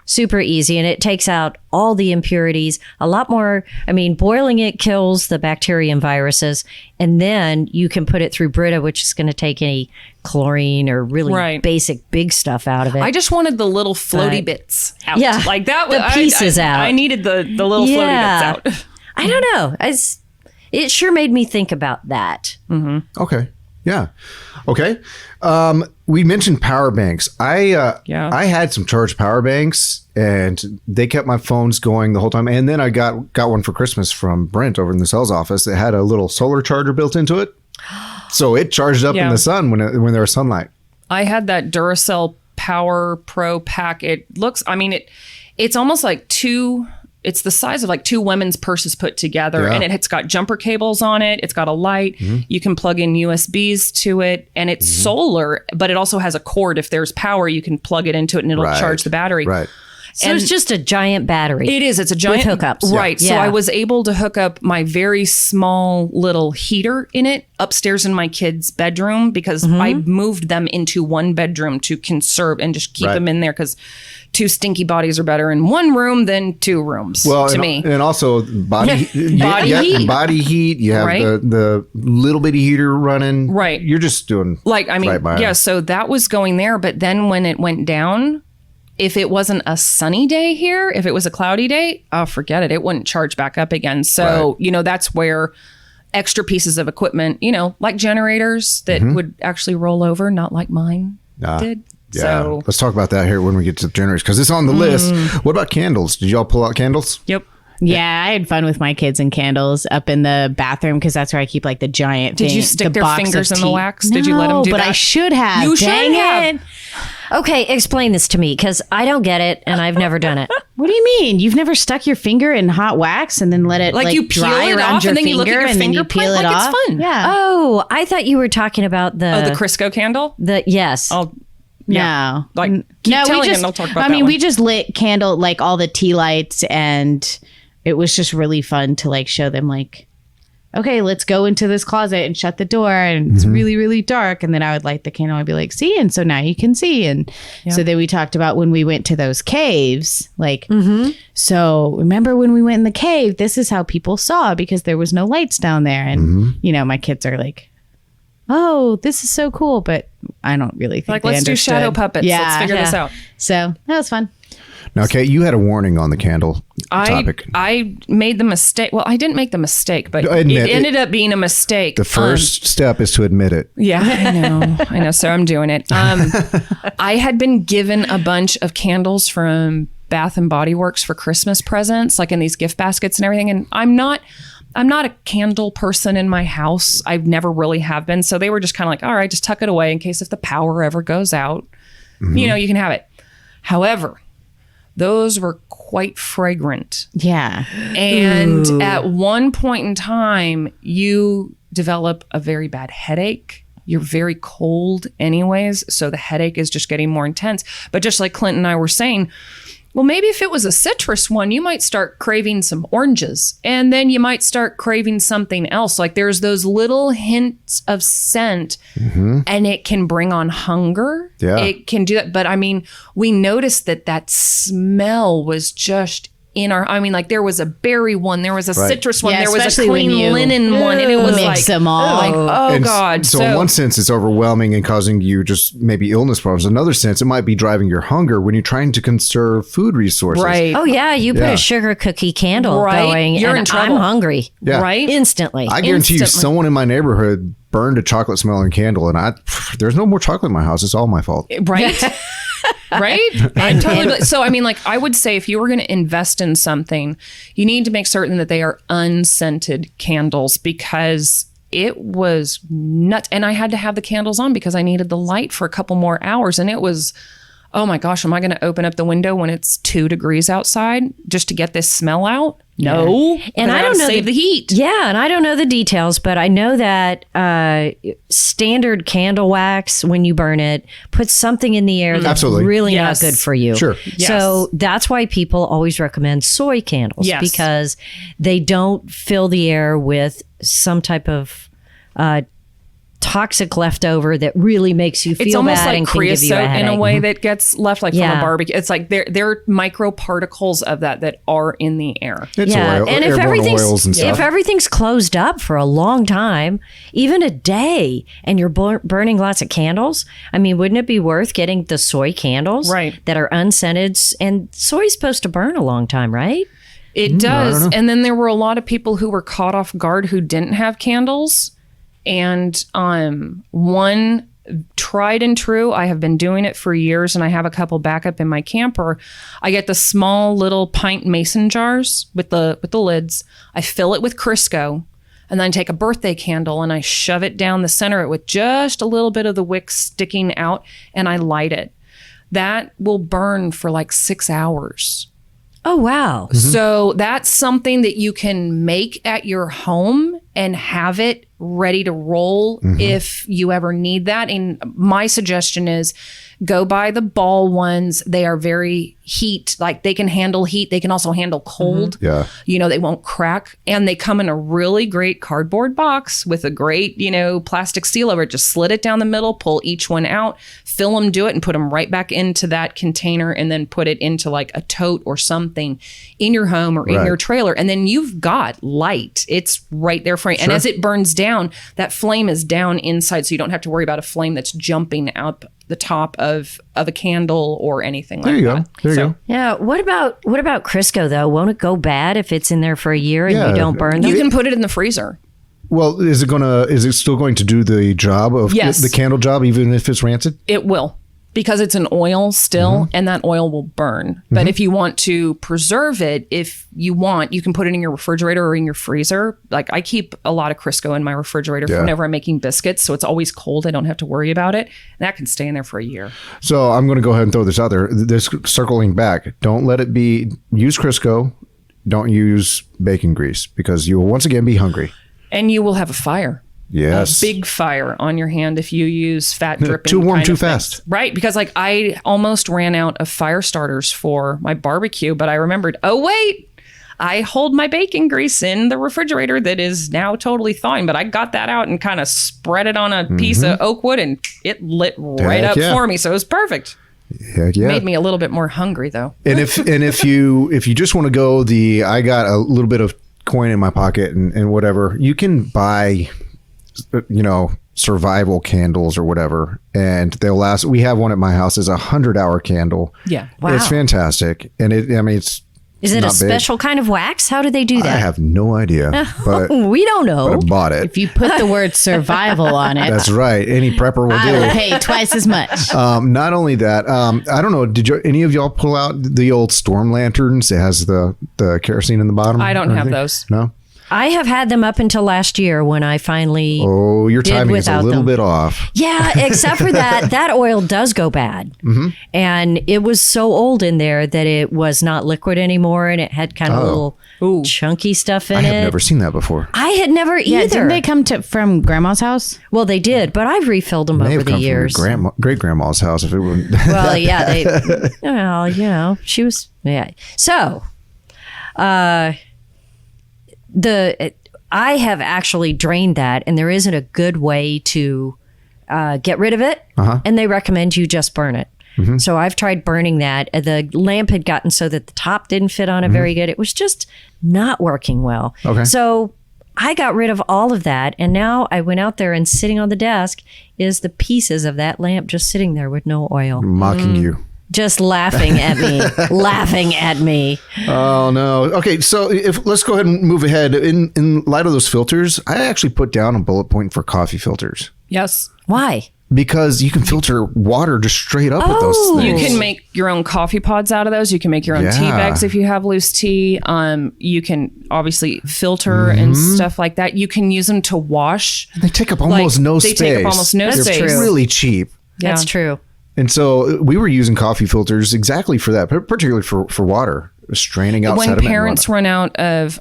Super easy. And it takes out all the impurities. A lot more. I mean, boiling it kills the bacteria and viruses. And then you can put it through Brita, which is going to take any chlorine or really basic big stuff out of it. I just wanted the little floaty bits out. Yeah. Like that. The pieces out. I needed the little floaty bits out. I don't know. It sure made me think about that. Okay. Yeah. Okay. We mentioned power banks. I had some charged power banks and they kept my phones going the whole time. And then I got one for Christmas from Brent over in the sales office that had a little solar charger built into it. So it charged up in the sun when there was sunlight. I had that Duracell Power Pro pack. It looks, I mean, it's almost like it's the size of like two women's purses put together, and it's got jumper cables on it. It's got a light. You can plug in USBs to it, and it's solar, but it also has a cord. If there's power, you can plug it into it and it'll charge the battery. Right. So it's just a giant battery. It is. It's a giant with hookups. Right. So I was able to hook up my very small little heater in it upstairs in my kids' bedroom because I moved them into one bedroom to conserve and just keep them in there because two stinky bodies are better in one room than two rooms to me. And also body heat. Body heat. You have the little bitty heater running. Right. You're just doing like, I mean, right by it. So that was going there. But then when it went down, if it wasn't a sunny day here, if it was a cloudy day, oh, forget it. It wouldn't charge back up again. So, that's where extra pieces of equipment, like generators that would actually roll over, not like mine did. Yeah. So let's talk about that here when we get to the generators, because it's on the list. What about candles? Did y'all pull out candles? Yep. Yeah, I had fun with my kids and candles up in the bathroom because that's where I keep like the giant Did you stick their fingers in the wax? Did you let them do but that? I should have. You should have. Okay, explain this to me because I don't get it and I've never done it. What do you mean? You've never stuck your finger in hot wax and then let it Like you peel dry it around off your and then finger you look at your and then you fingerprint peel it like off? it's fun. Yeah. Oh, I thought you were talking about the Crisco candle? Yes. Oh, no. Like, keep telling him, they'll talk about that I mean, one. we just lit candle, like all the tea lights, and it was just really fun to like show them like, okay, let's go into this closet and shut the door, and it's really, really dark. And then I would light the candle. I'd be like, see, and so now you can see. And so then we talked about when we went to those caves, like, so remember when we went in the cave, this is how people saw because there was no lights down there. And, my kids are like, oh, this is so cool. But I don't really think let's do shadow puppets. Let's figure this out. So that was fun. Now, Kate, you had a warning on the candle topic. I made the mistake. Well, I didn't make the mistake, but it ended up being a mistake. The first step is to admit it. Yeah, I know. So I'm doing it. I had been given a bunch of candles from Bath and Body Works for Christmas presents, like in these gift baskets and everything. And I'm not a candle person in my house. I've never really have been. So they were just kind of like, all right, just tuck it away in case if the power ever goes out, you can have it. However, those were quite fragrant. Yeah. And at one point in time, you develop a very bad headache. You're very cold anyways. So the headache is just getting more intense. But just like Clint and I were saying, well, maybe if it was a citrus one, you might start craving some oranges, and then you might start craving something else. Like there's those little hints of scent, and it can bring on hunger. Yeah. It can do that. But I mean, we noticed that smell was just in our, I mean, like there was a berry one, there was a citrus one, there was a especially when clean you linen one, and it was mix like, them all. like, oh And God. So in one sense, it's overwhelming and causing you just maybe illness problems. In another sense, it might be driving your hunger when you're trying to conserve food resources. Right. Oh yeah, you put a sugar cookie candle going, You're and in trouble. I'm hungry. Yeah. Right? Instantly. I guarantee you, Instantly. someone in my neighborhood burned a chocolate smelling candle, and there's no more chocolate in my house. It's all my fault. Right? Right? I totally. So, I mean, like, I would say if you were going to invest in something, you need to make certain that they are unscented candles because it was nuts. And I had to have the candles on because I needed the light for a couple more hours. And it was, oh my gosh, am I going to open up the window when it's 2 degrees outside just to get this smell out? No. And I don't know save the heat. Yeah, and I don't know the details, but I know that standard candle wax, when you burn it, puts something in the air that's Absolutely. really Yes. not good for you. Sure. So that's why people always recommend soy candles because they don't fill the air with some type of toxic leftover that really makes you feel It's almost bad like and can give you a creosote in a headache. way that gets left like from Yeah. a barbecue. It's like there are microparticles of that are in the air. It's oil, and if airborne oils and stuff. if everything's closed up for a long time, even a day, and you're burning lots of candles, I mean, wouldn't it be worth getting the soy candles that are unscented? And soy's supposed to burn a long time, right? It does. And then there were a lot of people who were caught off guard who didn't have candles. And one tried and true, I have been doing it for years, and I have a couple backup in my camper. I get the small little pint mason jars with the lids. I fill it with Crisco, and then I take a birthday candle and I shove it down the center with just a little bit of the wick sticking out, and I light it. That will burn for like 6 hours. Oh, wow. So that's something that you can make at your home and have it ready to roll if you ever need that. And my suggestion is go buy the ball ones. They are very heat, like they can handle heat. They can also handle cold. Yeah. They won't crack. And they come in a really great cardboard box with a great, plastic seal over it. Just slit it down the middle, pull each one out, fill them, do it, and put them right back into that container, and then put it into like a tote or something in your home or in your trailer. And then you've got light. It's right there for you. And as it burns down, down, that flame is down inside, so you don't have to worry about a flame that's jumping up the top of a candle or anything like that. There you go. Yeah. What about Crisco though? Won't it go bad if it's in there for a year and you don't burn them? You can put it in the freezer. Well, is it still going to do the job of the candle job, even if it's rancid? It will, because it's an oil still, and that oil will burn. But if you want to preserve it, if you want, you can put it in your refrigerator or in your freezer. Like I keep a lot of Crisco in my refrigerator for whenever I'm making biscuits, so it's always cold. I don't have to worry about it. And that can stay in there for a year. So I'm going to go ahead and throw this out there. This circling back, don't let it be, use Crisco, don't use bacon grease, because you will once again be hungry. And you will have a fire. Yes. A big fire on your hand if you use fat dripping. Too warm, too fast. fast. Right. Because like I almost ran out of fire starters for my barbecue, but I remembered, oh, wait, I hold my bacon grease in the refrigerator that is now totally thawing. But I got that out and kind of spread it on a piece of oak wood, and it lit right up for me. So it was perfect. Yeah. Made me a little bit more hungry though. And if you just want to go I got a little bit of coin in my pocket and whatever, you can buy, survival candles or whatever, and they'll last. We have one at my house. It's a 100-hour candle. Yeah. Wow. It's fantastic. And it's Is it a not big. special kind of wax? How do they do that? I have no idea, but we don't know. but I bought it. If you put the word survival on it, That's right. Any prepper will I will do. pay twice as much. Not only that, I don't know. Did any of y'all pull out the old storm lanterns? It has the kerosene in the bottom. I don't or have anything? those. No. I have had them up until last year when I finally. Oh, your did timing is a without little them. bit off. Yeah, except for that oil does go bad. And it was so old in there that it was not liquid anymore, and it had kind of little chunky stuff in I it. have never seen that before. I had never Yeah, either. didn't they come from Grandma's house? Well, they did, but I've refilled them May over have the come years. from your great grandma's house if it were. Well, yeah, she was. Yeah. So, I have actually drained that, and there isn't a good way to get rid of it. And they recommend you just burn it. So I've tried burning that. The lamp had gotten so that the top didn't fit on it very good. It was just not working well. Okay. So I got rid of all of that, and now I went out there, and sitting on the desk is the pieces of that lamp just sitting there with no oil. Mocking you. Just laughing at me, laughing at me. Oh no. Okay, so let's go ahead and move ahead. In light of those filters, I actually put down a bullet point for coffee filters Yes. Why? because you can filter water just straight up with those things. You can make your own coffee pods out of those. You can make your own tea bags if you have loose tea. You can obviously filter and stuff like that. You can use them to wash. They take up almost no space. They take up almost no They're space. really cheap. Yeah. That's true. And so we were using coffee filters exactly for that, particularly for water, straining out sediment. When parents run out of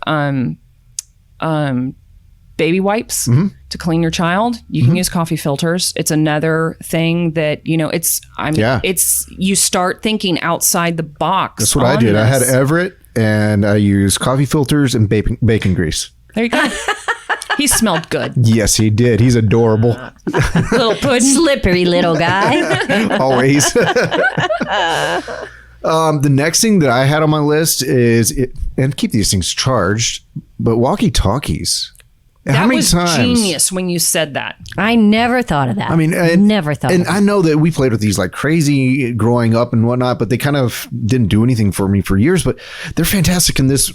baby wipes to clean your child, you can use coffee filters. It's another thing that, it's you start thinking outside the box. That's what I did. I had Everett and I used coffee filters and bacon grease. There you go. He smelled good. Yes, he did. He's adorable. Little pudding. Slippery little guy. Always. The next thing that I had on my list is, and keep these things charged, but walkie-talkies. How many times? That was genius when you said that. I never thought of that. I mean, never thought of that. I know that we played with these like crazy growing up and whatnot, but they kind of didn't do anything for me for years. But they're fantastic in this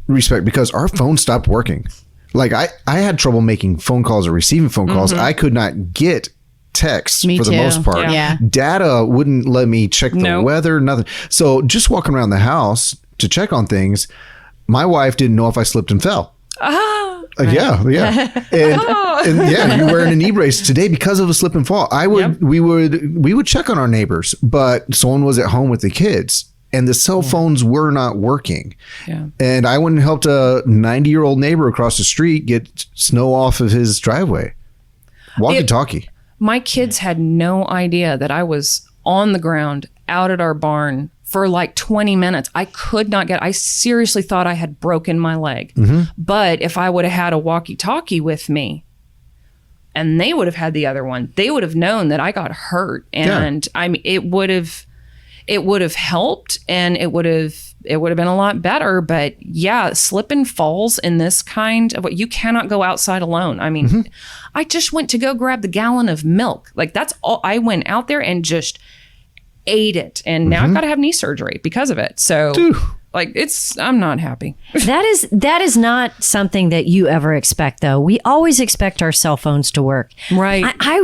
respect because our phone stopped working. Like I had trouble making phone calls or receiving phone calls. I could not get texts for the most part. Yeah. Data wouldn't let me check the weather, nothing. So just walking around the house to check on things, my wife didn't know if I slipped and fell. Yeah. And yeah, you're wearing a knee brace today because of a slip and fall. We would check on our neighbors, but someone was at home with the kids and the cell phones were not working. Yeah. And I went and helped a 90-year-old neighbor across the street get snow off of his driveway. Walkie-talkie. My kids had no idea that I was on the ground out at our barn for like 20 minutes. I seriously thought I had broken my leg. But if I would have had a walkie-talkie with me and they would have had the other one, they would have known that I got hurt. And I mean, it would have, it would have helped and it would have been a lot better. But yeah, slip and falls in this kind of what you cannot go outside alone. I mean, I just went to go grab the gallon of milk. Like that's all. I went out there and just ate it. And now I've got to have knee surgery because of it. So like I'm not happy. That is not something that you ever expect, though. We always expect our cell phones to work. Right. I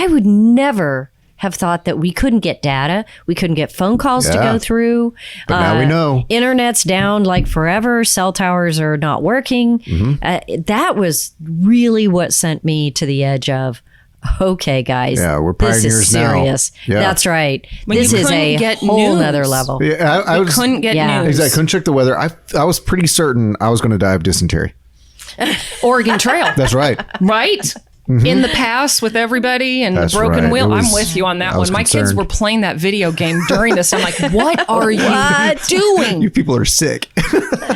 would never have thought that we couldn't get data. We couldn't get phone calls to go through. But now we know. Internet's down like forever. Cell towers are not working. That was really what sent me to the edge of, okay, guys. Yeah, we're this pioneers is serious. now. Yeah. That's right. When this you is couldn't a get whole news. nother level. Yeah, I was couldn't get news. Exactly. I couldn't check the weather. I was pretty certain I was going to die of dysentery. Oregon Trail. That's right. Right? In the past with everybody and That's the broken right. wheel. It was- I'm with you on that I was one. My kids concerned. were playing that video game during this. I'm like, what are you doing? You people are sick.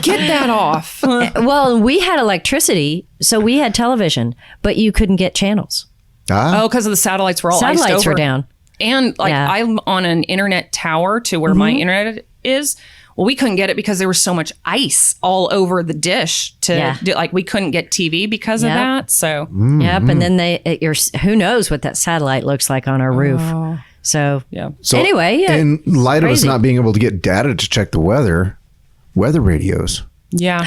Get that off. Well, we had electricity, so we had television, but you couldn't get channels. Oh, because of the satellites were all iced Satellites over. were down. And like Yeah. I'm on an internet tower to where my internet is. Well, we couldn't get it because there was so much ice all over the dish to do, like we couldn't get TV because of that. So Yep, and then who knows what that satellite looks like on our roof. So yeah. So anyway, yeah, in light of us crazy. not being able to get data to check the weather radios. Yeah.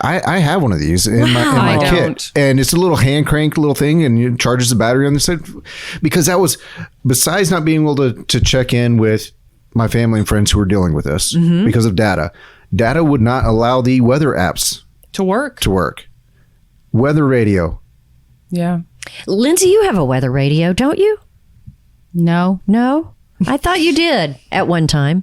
I have one of these in my I kit, don't. and it's a little hand crank little thing, and it charges the battery on the side. Because that was, besides not being able to check in with my family and friends who were dealing with this because of data would not allow the weather apps To work. to work. Weather radio. Yeah. Lindsay, you have a weather radio, don't you? No. No, I thought you did at one time.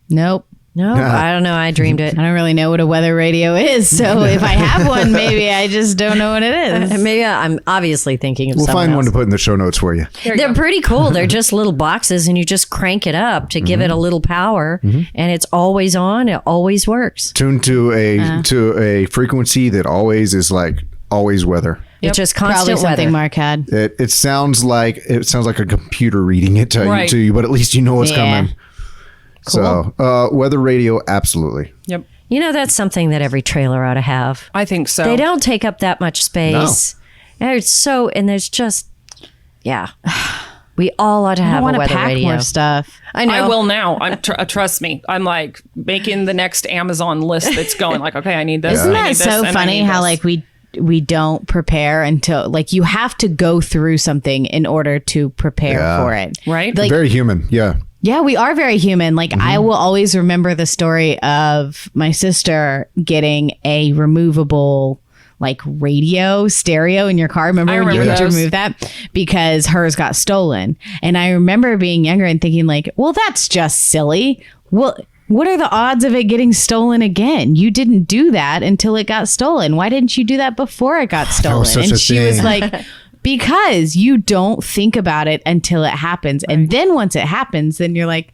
Nope. No, I don't know. I dreamed it. I don't really know what a weather radio is. So if I have one, maybe I just don't know what it is. Maybe I'm obviously thinking of We'll someone find else. one to put in the show notes for you. They're pretty cool. They're just little boxes, and you just crank it up to give it a little power, and it's always on. It always works. Tuned to a frequency that always is like always weather. It's just Probably constant something weather. Mark had. It sounds like a computer reading it Right. to you, but at least you know what's Yeah. coming. So weather radio, absolutely. Yep. You know, that's something that every trailer ought to have. I think so. They don't take up that much space. And it's so, and there's just, yeah. We all ought to I have a want to weather pack radio. more stuff. I know. I will now. Trust me. I'm like making the next Amazon list that's going like, okay, I need this. Isn't I that need this, so and I funny need how this. like we don't prepare until like you have to go through something in order to prepare Yeah. for it. Right? Like Very human. Yeah. yeah, we are very human. Like I will always remember the story of my sister getting a removable like radio stereo in your car. Remember I when you remember had to those. remove that because hers got stolen. And I remember being younger and thinking like, well, that's just silly. Well, what are the odds of it getting stolen again? You didn't do that until it got stolen. Why didn't you do that before it got stolen? was such And a she was thing. like, because you don't think about it until it happens. And then once it happens, then you're like,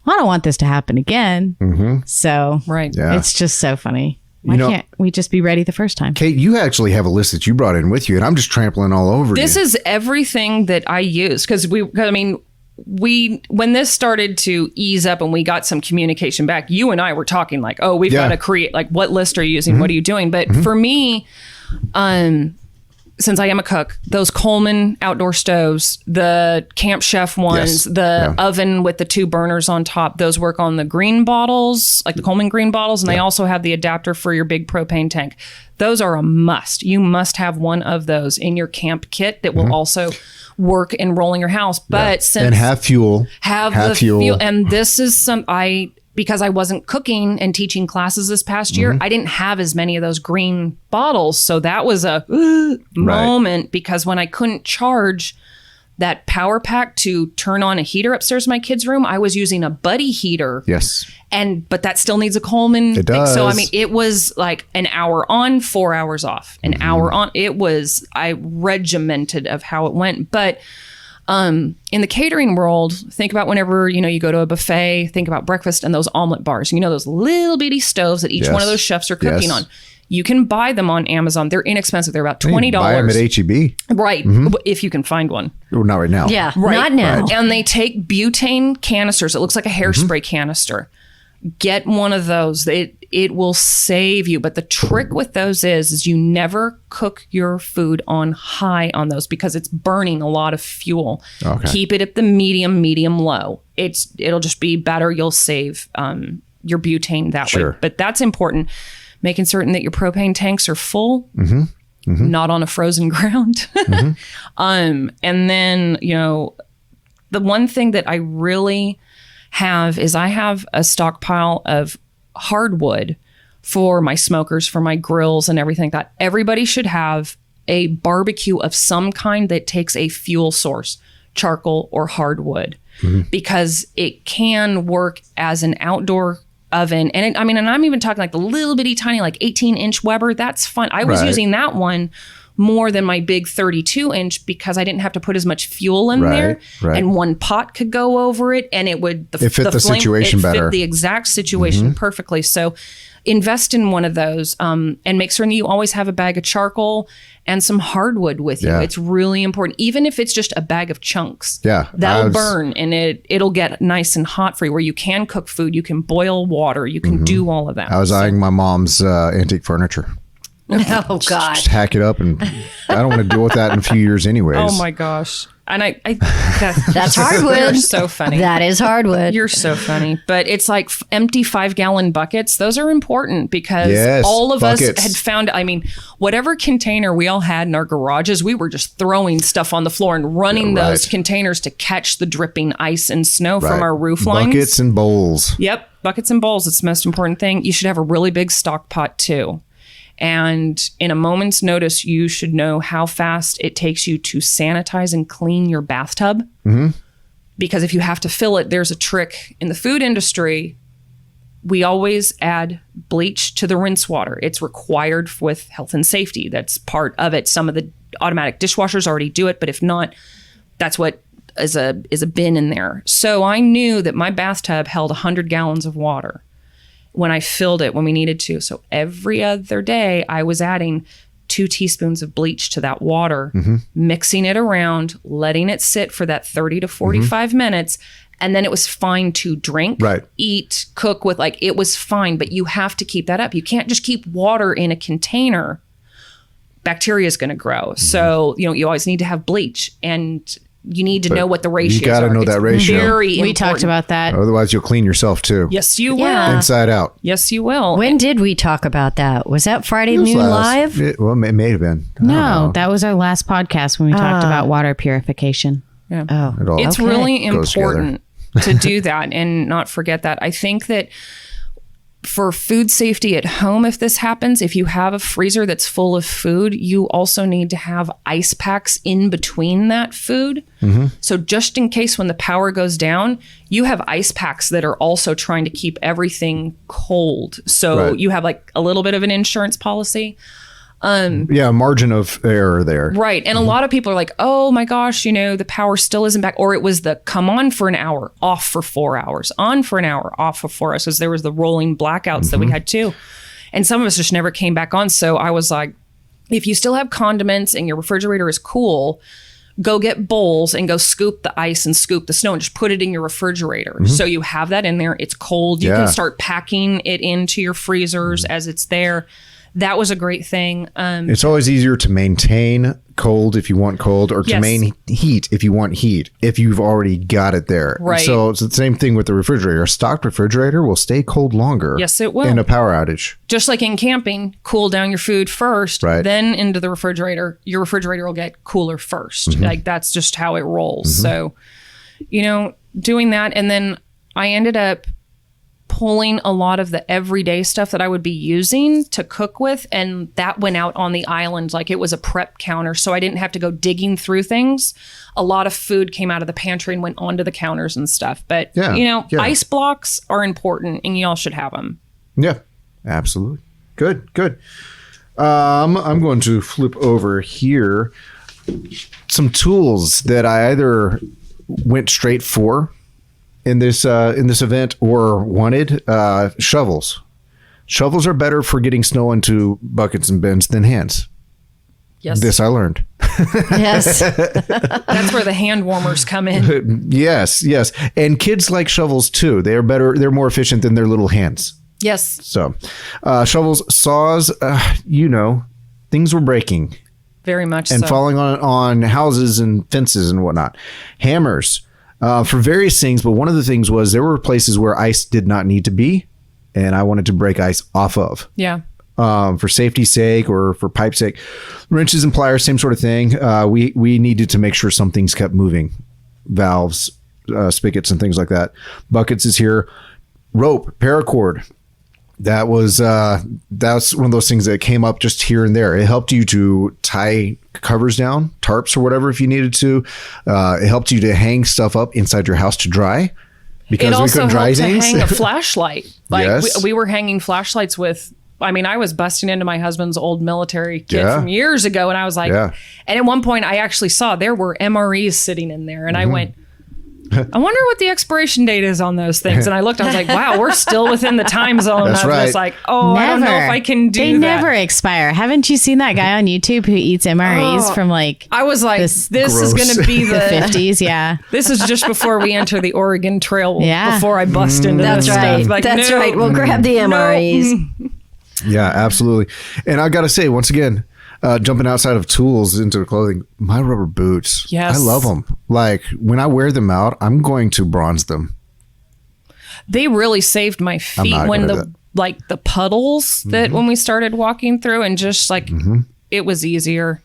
well, I don't want this to happen again. So Right. Yeah. it's just so funny. Why You know- can't we just be ready the first time? Kate, you actually have a list that you brought in with you, and I'm just trampling all over This you. is everything that I use because when this started to ease up and we got some communication back, you and I were talking like, oh, we've Yeah. got to create like, what list are you using? What are you doing? But for me, since I am a cook, those Coleman outdoor stoves, the Camp Chef ones, Yes. the Yeah. oven with the 2 burners on top, those work on the green bottles, like the Coleman green bottles. And they also have the adapter for your big propane tank. Those are a must. You must have one of those in your camp kit that will also work and roll in your house. But since and have fuel. have the fuel. And this is because I wasn't cooking and teaching classes this past year, I didn't have as many of those green bottles. So that was a moment because when I couldn't charge that power pack to turn on a heater upstairs in my kids' room, I was using a buddy heater. Yes. But that still needs a Coleman It thing. So I does. mean, it was like an hour on, 4 hours off. An hour on. I regimented of how it went. But in the catering world, think about whenever, you go to a buffet, think about breakfast and those omelet bars. Those little bitty stoves that each one of Yes. those chefs are cooking Yes. on. You can buy them on Amazon. They're inexpensive. They're about $20. Buy them at H-E-B. Right. If you can find one. Well, not right now. Yeah, Right. not now. Right. And they take butane canisters. It looks like a hairspray canister. Get one of those. It will save you. But the trick with those is you never cook your food on high on those because it's burning a lot of fuel. Okay. Keep it at the medium low. It'll just be better. You'll save your butane that Sure. way. But that's important. Making certain that your propane tanks are full, not on a frozen ground. And then, the one thing that I really have is I have a stockpile of hardwood for my smokers, for my grills and everything. That everybody should have a barbecue of some kind that takes a fuel source, charcoal or hardwood, because it can work as an outdoor oven. And and I'm even talking like the little bitty tiny, like 18-inch Weber. That's fun. I was Right. using that one more than my big 32-inch because I didn't have to put as much fuel in Right, there. right. And one pot could go over it and it would It fit the situation it better. fit the exact situation perfectly. So invest in one of those and make certain you always have a bag of charcoal and some hardwood with you. Yeah. It's really important. Even if it's just a bag of chunks. Yeah, That'll burn and it'll get nice and hot for you where you can cook food, you can boil water, you can do all of that. I was eyeing my mom's antique furniture. Oh God. Just hack it up, and I don't want to deal with that in a few years anyways. Oh my gosh. And That's hardwood. You're so funny. That is hardwood. You're so funny. But it's like empty 5-gallon buckets. Those are important because Yes, all of buckets. us had found, whatever container we all had in our garages, we were just throwing stuff on the floor and running Yeah, right. those containers to catch the dripping ice and snow from Right. our roof lines. Buckets and bowls. Yep. Buckets and bowls. It's the most important thing. You should have a really big stock pot too. And in a moment's notice, you should know how fast it takes you to sanitize and clean your bathtub. Because if you have to fill it, there's a trick. In the food industry, we always add bleach to the rinse water. It's required with health and safety. That's part of it. Some of the automatic dishwashers already do it, but if not, that's what is a bin in there. So I knew that my bathtub held 100 gallons of water when I filled it when we needed to. So every other day I was adding 2 teaspoons of bleach to that water, mixing it around, letting it sit for that 30 to 45 minutes. And then it was fine to drink, Right. eat, cook with, it was fine, but you have to keep that up. You can't just keep water in a container. Bacteria is going to grow. So, you always need to have bleach and you need to know what the ratios are. You got to know It's that ratio. Very We important. talked about that. Otherwise, you'll clean yourself too. Yes, you will. Yeah. Inside out. Yes, you will. When did we talk about that? Was that Friday It was Noon last- Live? It may have been. I don't No, know. that was our last podcast when we talked about water purification. Oh, It all It's really goes together. important to do that and not forget that. I think that for food safety at home, if this happens, if you have a freezer that's full of food, you also need to have ice packs in between that food. So just in case when the power goes down, you have ice packs that are also trying to keep everything cold. So Right. you have a little bit of an insurance policy. Yeah, margin of error there. Right. And a lot of people are like, oh my gosh, the power still isn't back. Or it was the come on for an hour, off for 4 hours, on for an hour, off for 4 hours. Because there was the rolling blackouts that we had too. And some of us just never came back on. So I was like, if you still have condiments and your refrigerator is cool, go get bowls and go scoop the ice and scoop the snow and just put it in your refrigerator. So you have that in there. It's cold. You Yeah. can start packing it into your freezers as it's there. That was a great thing. It's always easier to maintain cold if you want cold, or to Yes. maintain heat if you want heat, if you've already got it there. Right. So it's the same thing with the refrigerator. A stocked refrigerator will stay cold longer. Yes, it will. In a power outage. Just like in camping, cool down your food first, Right. then into the refrigerator. Your refrigerator will get cooler 1st. That's just how it rolls. So, doing that. And then I ended up pulling a lot of the everyday stuff that I would be using to cook with. And that went out on the island like it was a prep counter. So I didn't have to go digging through things. A lot of food came out of the pantry and went onto the counters and stuff. But, Yeah. ice blocks are important and y'all should have them. Yeah, absolutely. Good. I'm going to flip over here. Some tools that I either went straight for in this event or wanted. Shovels. Shovels are better for getting snow into buckets and bins than hands. Yes. This I learned. Yes. That's where the hand warmers come in. Yes. And kids like shovels too. They're better. They're more efficient than their little hands. Yes. So shovels, saws, things were breaking. Very much and so. falling on houses and fences and whatnot. Hammers for various things. But one of the things was there were places where ice did not need to be. And I wanted to break ice off of. Yeah. For safety's sake or for pipe's sake. Wrenches and pliers, same sort of thing. We needed to make sure some things kept moving. Valves, spigots and things like that. Buckets is here. Rope, paracord. That's one of those things that came up just here and there. It helped you to tie covers down, tarps or whatever if you needed to. It helped you to hang stuff up inside your house to dry. Because it we also couldn't dry helped things. to hang a flashlight. Like Yes. we were hanging flashlights with. I mean, I was busting into my husband's old military kit from years ago, and I was like, and at one point, I actually saw there were MREs sitting in there, and I went, I wonder what the expiration date is on those things. And I looked, I was like, wow, we're still within the time zone. That's I was right. just like, I don't know if I can do They that. never expire. Haven't you seen that guy on YouTube who eats MREs from like I was like, This- this is Gross. going to be the the 50s? Yeah. This is just before we enter the Oregon Trail. Yeah. Before I bust into That's this right. stuff. Like, That's no, right. We'll grab the MREs. Yeah, absolutely. And I got to say, once again, jumping outside of tools into clothing, my rubber boots. Yes. I love them. Like when I wear them out, I'm going to bronze them. They really saved my feet not when good at the puddles that when we started walking through and just like it was easier.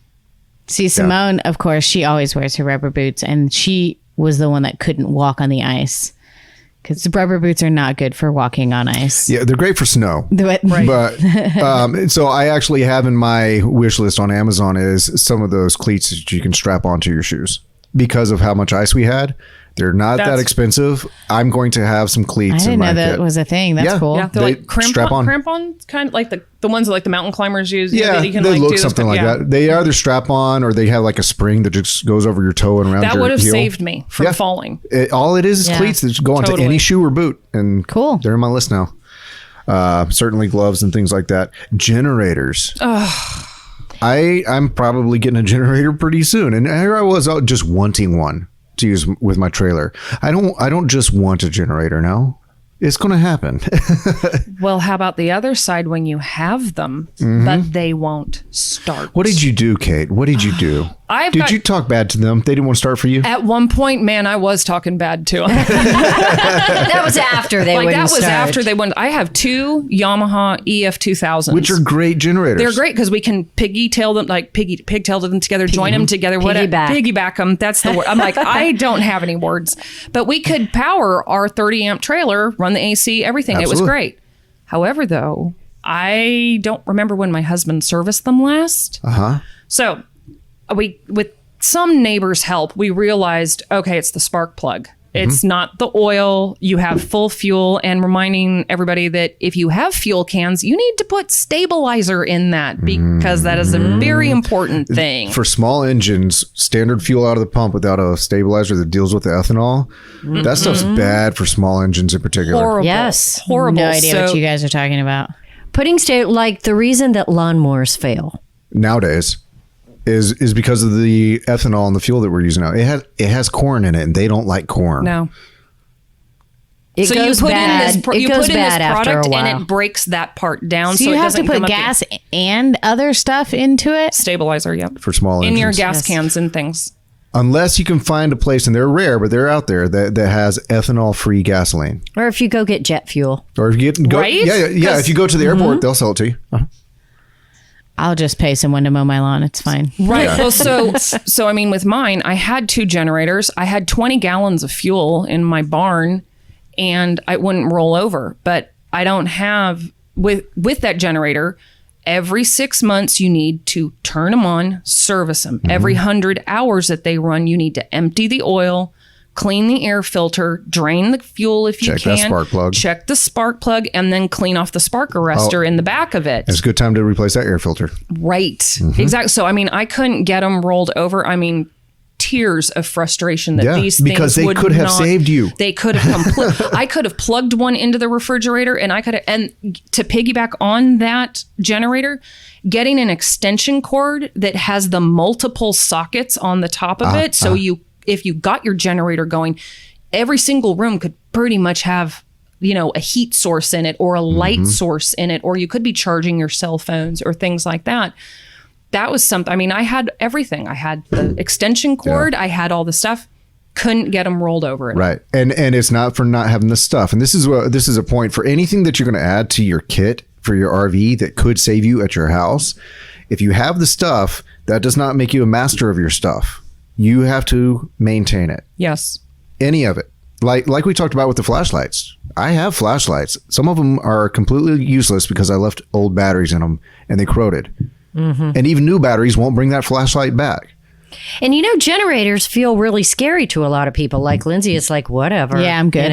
See, Simone, of course, she always wears her rubber boots, and she was the one that couldn't walk on the ice because rubber boots are not good for walking on ice. Yeah, they're great for snow. Right. But so I actually have in my wish list on Amazon is some of those cleats that you can strap onto your shoes because of how much ice we had. They're not that That's- expensive. I'm going to have some I cleats in didn't my know that kit. was a thing. That's Yeah. cool. Yeah, they're They like strap on. crampon, kind of like the ones that like the mountain climbers use. Yeah, that you can, they like, look do this, something but like yeah. that. They either strap on or they have like a spring that just goes over your toe and around That your would have heel. saved me from falling. All it is Yeah. cleats that go onto Totally. any shoe or boot. And Cool. they're in my list now. Certainly gloves and things like that. Generators. I'm probably getting a generator pretty soon. And here I was out just wanting one to use with my trailer. I don't just want a generator now. It's going to happen. Well, how about the other side when you have them, but they won't start? What did you do, Kate? What did you do? Did you talk bad to them? They didn't want to start for you? At one point, man, I was talking bad to them. That was after they Like wouldn't that was start. after they went. I have two Yamaha EF2000s, Which are great generators. they're great because we can pigtail them, like pigtail them together, join them together, whatever, piggyback them. That's the word. I'm like, I don't have any words, but we could power our 30 amp trailer, run the AC, everything. It was Absolutely. great. However, though, I don't remember when my husband serviced them last. So with some neighbors' help, we realized, okay, it's the spark plug. It's not the oil. You have full fuel, and reminding everybody that if you have fuel cans, you need to put stabilizer in that because that is a very important thing. For small engines, standard fuel out of the pump without a stabilizer that deals with the ethanol, that stuff's bad for small engines in particular. Horrible. Yes. Horrible. No idea what So- you guys are talking about. Putting like the reason that lawnmowers fail. Nowadays is because of the ethanol and the fuel that we're using now. It has corn in it, and they don't like corn. No. It So goes you put bad. in this, It you goes put in this bad after a product, while. and it breaks that part down, So so you it have to doesn't put come up gas and other stuff into it? stabilizer. Yep. For small In engines. your gas Yes. cans and things. Unless you can find a place, and they're rare, but they're out there, that has ethanol-free gasoline. Or if you go get jet fuel. Or if you go, Right? yeah. If you go to the airport, they'll sell it to you. I'll just pay someone to mow my lawn. It's fine. Right. Well, so I mean, with mine, I had two generators. I had 20 gallons of fuel in my barn, and I wouldn't roll over. But I don't have with that generator. Every 6 months, you need to turn them on, service them. Every 100 hours that they run, you need to empty the oil, clean the air filter, drain the fuel if you Check can. that spark plug. Check the spark plug, and then clean off the spark arrestor in the back of it. It's a good time to replace that air filter. Right. Exactly. So, I mean, I couldn't get them rolled over. I mean, tears of frustration that these things because they would could have not- saved you. They could have I could have plugged one into the refrigerator, and to piggyback on that generator, getting an extension cord that has the multiple sockets on the top of it. So if you got your generator going, every single room could pretty much have, a heat source in it or a light source in it, or you could be charging your cell phones or things like that. That was something. I mean, I had everything. I had the extension cord. I had all the stuff. Couldn't get them rolled over. Right. And it's not for not having the stuff. And this is a point for anything that you're going to add to your kit for your RV that could save you at your house. If you have the stuff, that does not make you a master of your stuff. You have to maintain it. Yes. Any of it. Like we talked about with the flashlights. I have flashlights. Some of them are completely useless because I left old batteries in them and they corroded. And even new batteries won't bring that flashlight back. And generators feel really scary to a lot of people. Like Lindsay, it's like, whatever. Yeah, I'm good.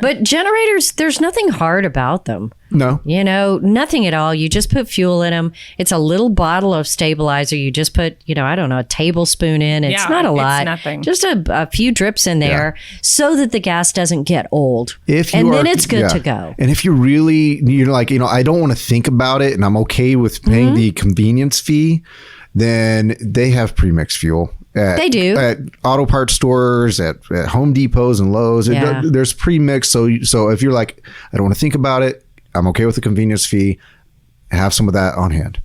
But generators, there's nothing hard about them. No. Nothing at all. You just put fuel in them. It's a little bottle of stabilizer. You just put, I don't know, a tablespoon in. It's not a lot. It's nothing. Just a few drips in there so that the gas doesn't get old. Then it's good to go. And if you're like, I don't want to think about it and I'm okay with paying the convenience fee, then they have premixed fuel. They do. At auto parts stores, at Home Depots and Lowe's. Yeah. There's premixed. So if you're like, I don't want to think about it, I'm okay with the convenience fee, have some of that on hand.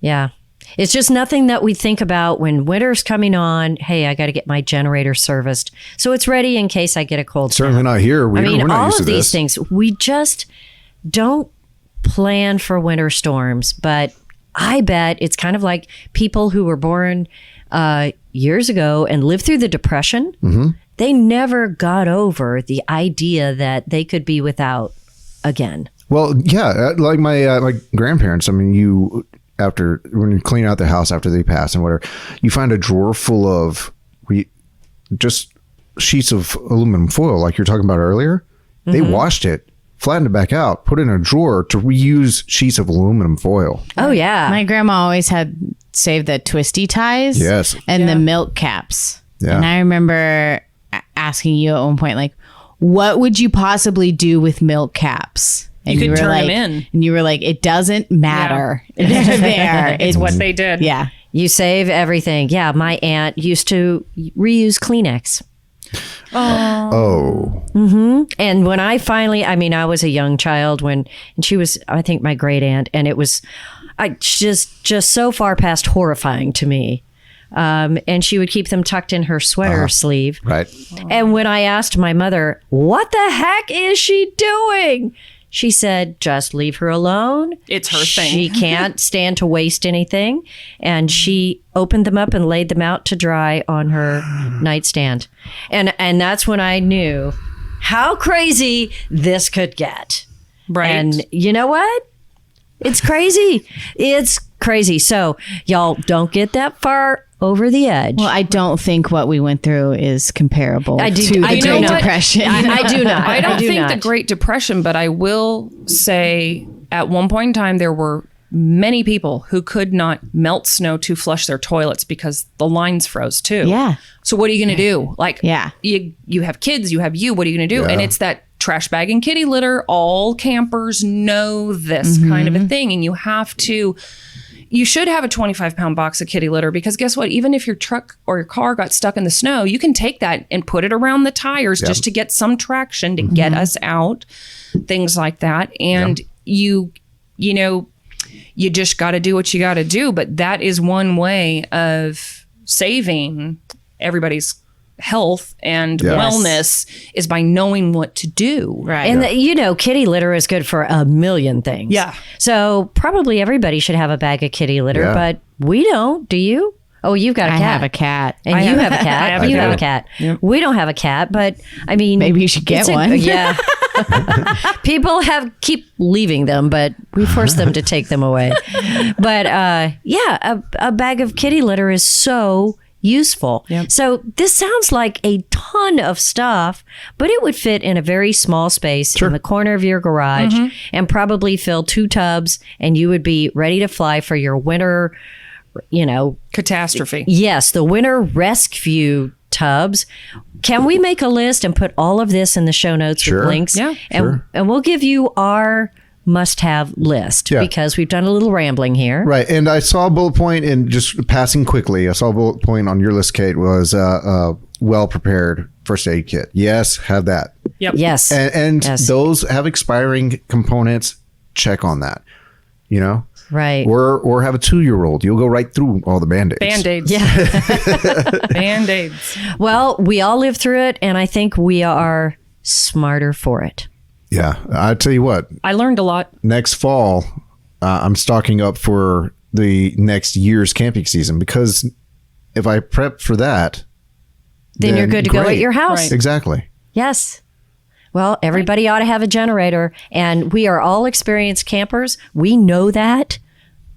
Yeah. It's just nothing that we think about when winter's coming on. Hey, I got to get my generator serviced so it's ready in case I get a cold snap. Certainly not here. We're not all used of to these this. things, we just don't plan for winter storms. But I bet it's kind of like people who were born years ago and lived through the Depression. They never got over the idea that they could be without again. Well, yeah, like my grandparents. I mean, when you clean out the house after they pass and whatever, you find a drawer full of just sheets of aluminum foil, like you're talking about earlier. They washed it, flattened it back out, put it in a drawer to reuse sheets of aluminum foil. Oh yeah, My grandma always had saved the twisty ties. Yes. And the milk caps. Yeah. And I remember asking you at one point, like, what would you possibly do with milk caps? And You could were turn like, them in. And you were like, it doesn't matter. They're there. It's what they did. Yeah. you save everything. Yeah, my aunt used to reuse Kleenex. Oh. And when I finally, I was a young child and she was, I think, my great aunt, and it was just so far past horrifying to me. And she would keep them tucked in her sweater sleeve. Right. And when I asked my mother, what the heck is she doing? She said, just leave her alone. It's her thing. She can't stand to waste anything. And she opened them up and laid them out to dry on her nightstand. And that's when I knew how crazy this could get. Right. And you know what? It's crazy. It's crazy. So y'all don't get that far over the edge. Well, I don't think what we went through is comparable I do- to the I do Great not. Depression. I do not. I don't do think not. the Great Depression, but I will say at one point in time, there were many people who could not melt snow to flush their toilets because the lines froze too. Yeah. So what are you going to do? Like, Yeah. you have kids, you have you, what are you going to do? Yeah. And it's that trash bag and kitty litter. All campers know this kind of a thing. And you should have a 25-pound box of kitty litter because guess what? Even if your truck or your car got stuck in the snow, you can take that and put it around the tires just to get some traction to get us out, things like that. And you just got to do what you got to do. But that is one way of saving everybody's health and wellness is by knowing what to do. Right. And kitty litter is good for a million things. Yeah. So probably everybody should have a bag of kitty litter, Yeah. but we don't. Do you? Oh, you've got a I cat. have a cat. And you have a cat. I have a You cat. have a cat. We don't have a cat, but I mean, Maybe you should get it's one. Yeah. People keep leaving them, but we force them to take them away. But a bag of kitty litter is so useful. Yep. So this sounds like a ton of stuff, but it would fit in a very small space in the corner of your garage and probably fill 2 tubs, and you would be ready to fly for your winter Catastrophe. Yes, the winter rescue tubs. Can we make a list and put all of this in the show notes Sure. with links? Yeah. And we'll give you our must-have list because we've done a little rambling here. Right. And I saw a bullet point, and just passing quickly, I saw a bullet point on your list, Kate, was well-prepared first aid kit. Yes, have that. Yep. Yes. And Yes. those have expiring components. Check on that. Right. Or have a 2-year-old. You'll go right through all the Band-Aids. Band-Aids. Yeah. Band-Aids. Well, we all lived through it, and I think we are smarter for it. Yeah. I tell you what, I learned a lot. next fall, I'm stocking up for the next year's camping season, because if I prep for that, Then you're good to go at great. your house. Right. Exactly. Yes. Well, everybody ought to have a generator, and we are all experienced campers. We know that,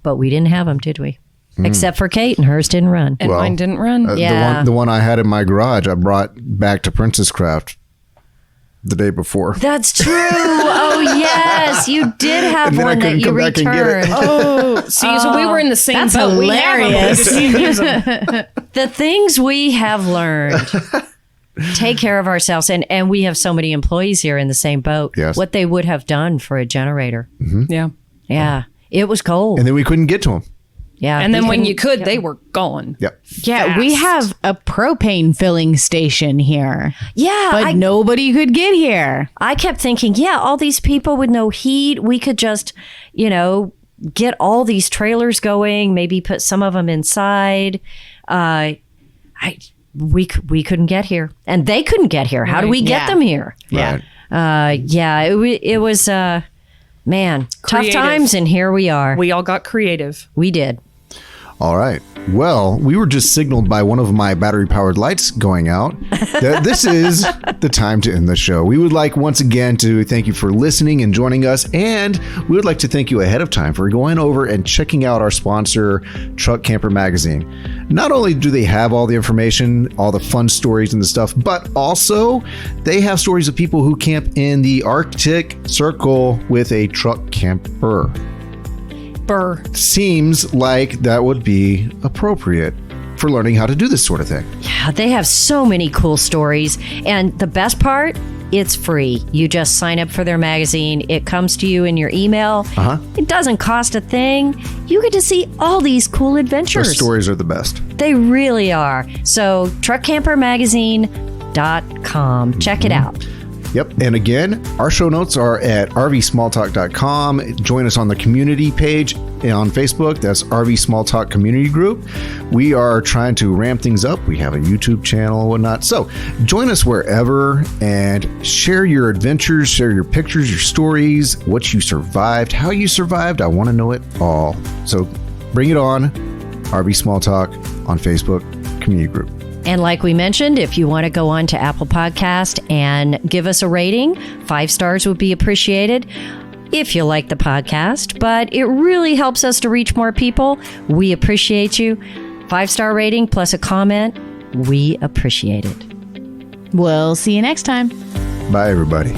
but we didn't have them, did we? Except for Kate, and hers didn't run. And Well, mine didn't run. Yeah. The one I had in my garage, I brought back to Princess Craft the day before. That's true. Oh, yes. You did have And then I one that couldn't you come back and get it. returned. Oh, see, so we were in the same That's boat. We had 'em, we hilarious. just didn't use 'em. The things we have learned. Take care of ourselves. And we have so many employees here in the same boat. Yes. What they would have done for a generator. Yeah. Yeah. It was cold. And then we couldn't get to them. Yeah. And then we when couldn't- you could, they were gone. Yep. Yeah, we Fast. have a propane filling station here, Yeah. but nobody could get here. I kept thinking, all these people with no heat, we could just, get all these trailers going, maybe put some of them inside. We couldn't get here, and they couldn't get here. How do we get Yeah. them here? Right. It was man, tough Creative. times, and here we are. We all got creative. We did. All right. Well, we were just signaled by one of my battery-powered lights going out that this is the time to end the show. We would like once again to thank you for listening and joining us, and we would like to thank you ahead of time for going over and checking out our sponsor, Truck Camper Magazine. Not only do they have all the information, all the fun stories and the stuff, but also they have stories of people who camp in the Arctic Circle with a truck camper. Burr. Seems like that would be appropriate for learning how to do this sort of thing. Yeah, they have so many cool stories, and the best part, it's free. You just sign up for their magazine. It comes to you in your email. It doesn't cost a thing. You get to see all these cool Those adventures. stories are the best. They really are. So, truckcampermagazine.com. Check it out. Yep. And again, our show notes are at rvsmalltalk.com. Join us on the community page on Facebook. That's RV Small Talk Community Group. We are trying to ramp things up. We have a YouTube channel and whatnot. So join us wherever and share your adventures, share your pictures, your stories, what you survived, how you survived. I want to know it all. So bring it on. RV Small Talk on Facebook Community Group. And like we mentioned, if you want to go on to Apple Podcast and give us a rating, 5 stars would be appreciated if you like the podcast, but it really helps us to reach more people. We appreciate you. 5-star rating plus a comment. We appreciate it. We'll see you next time. Bye, everybody.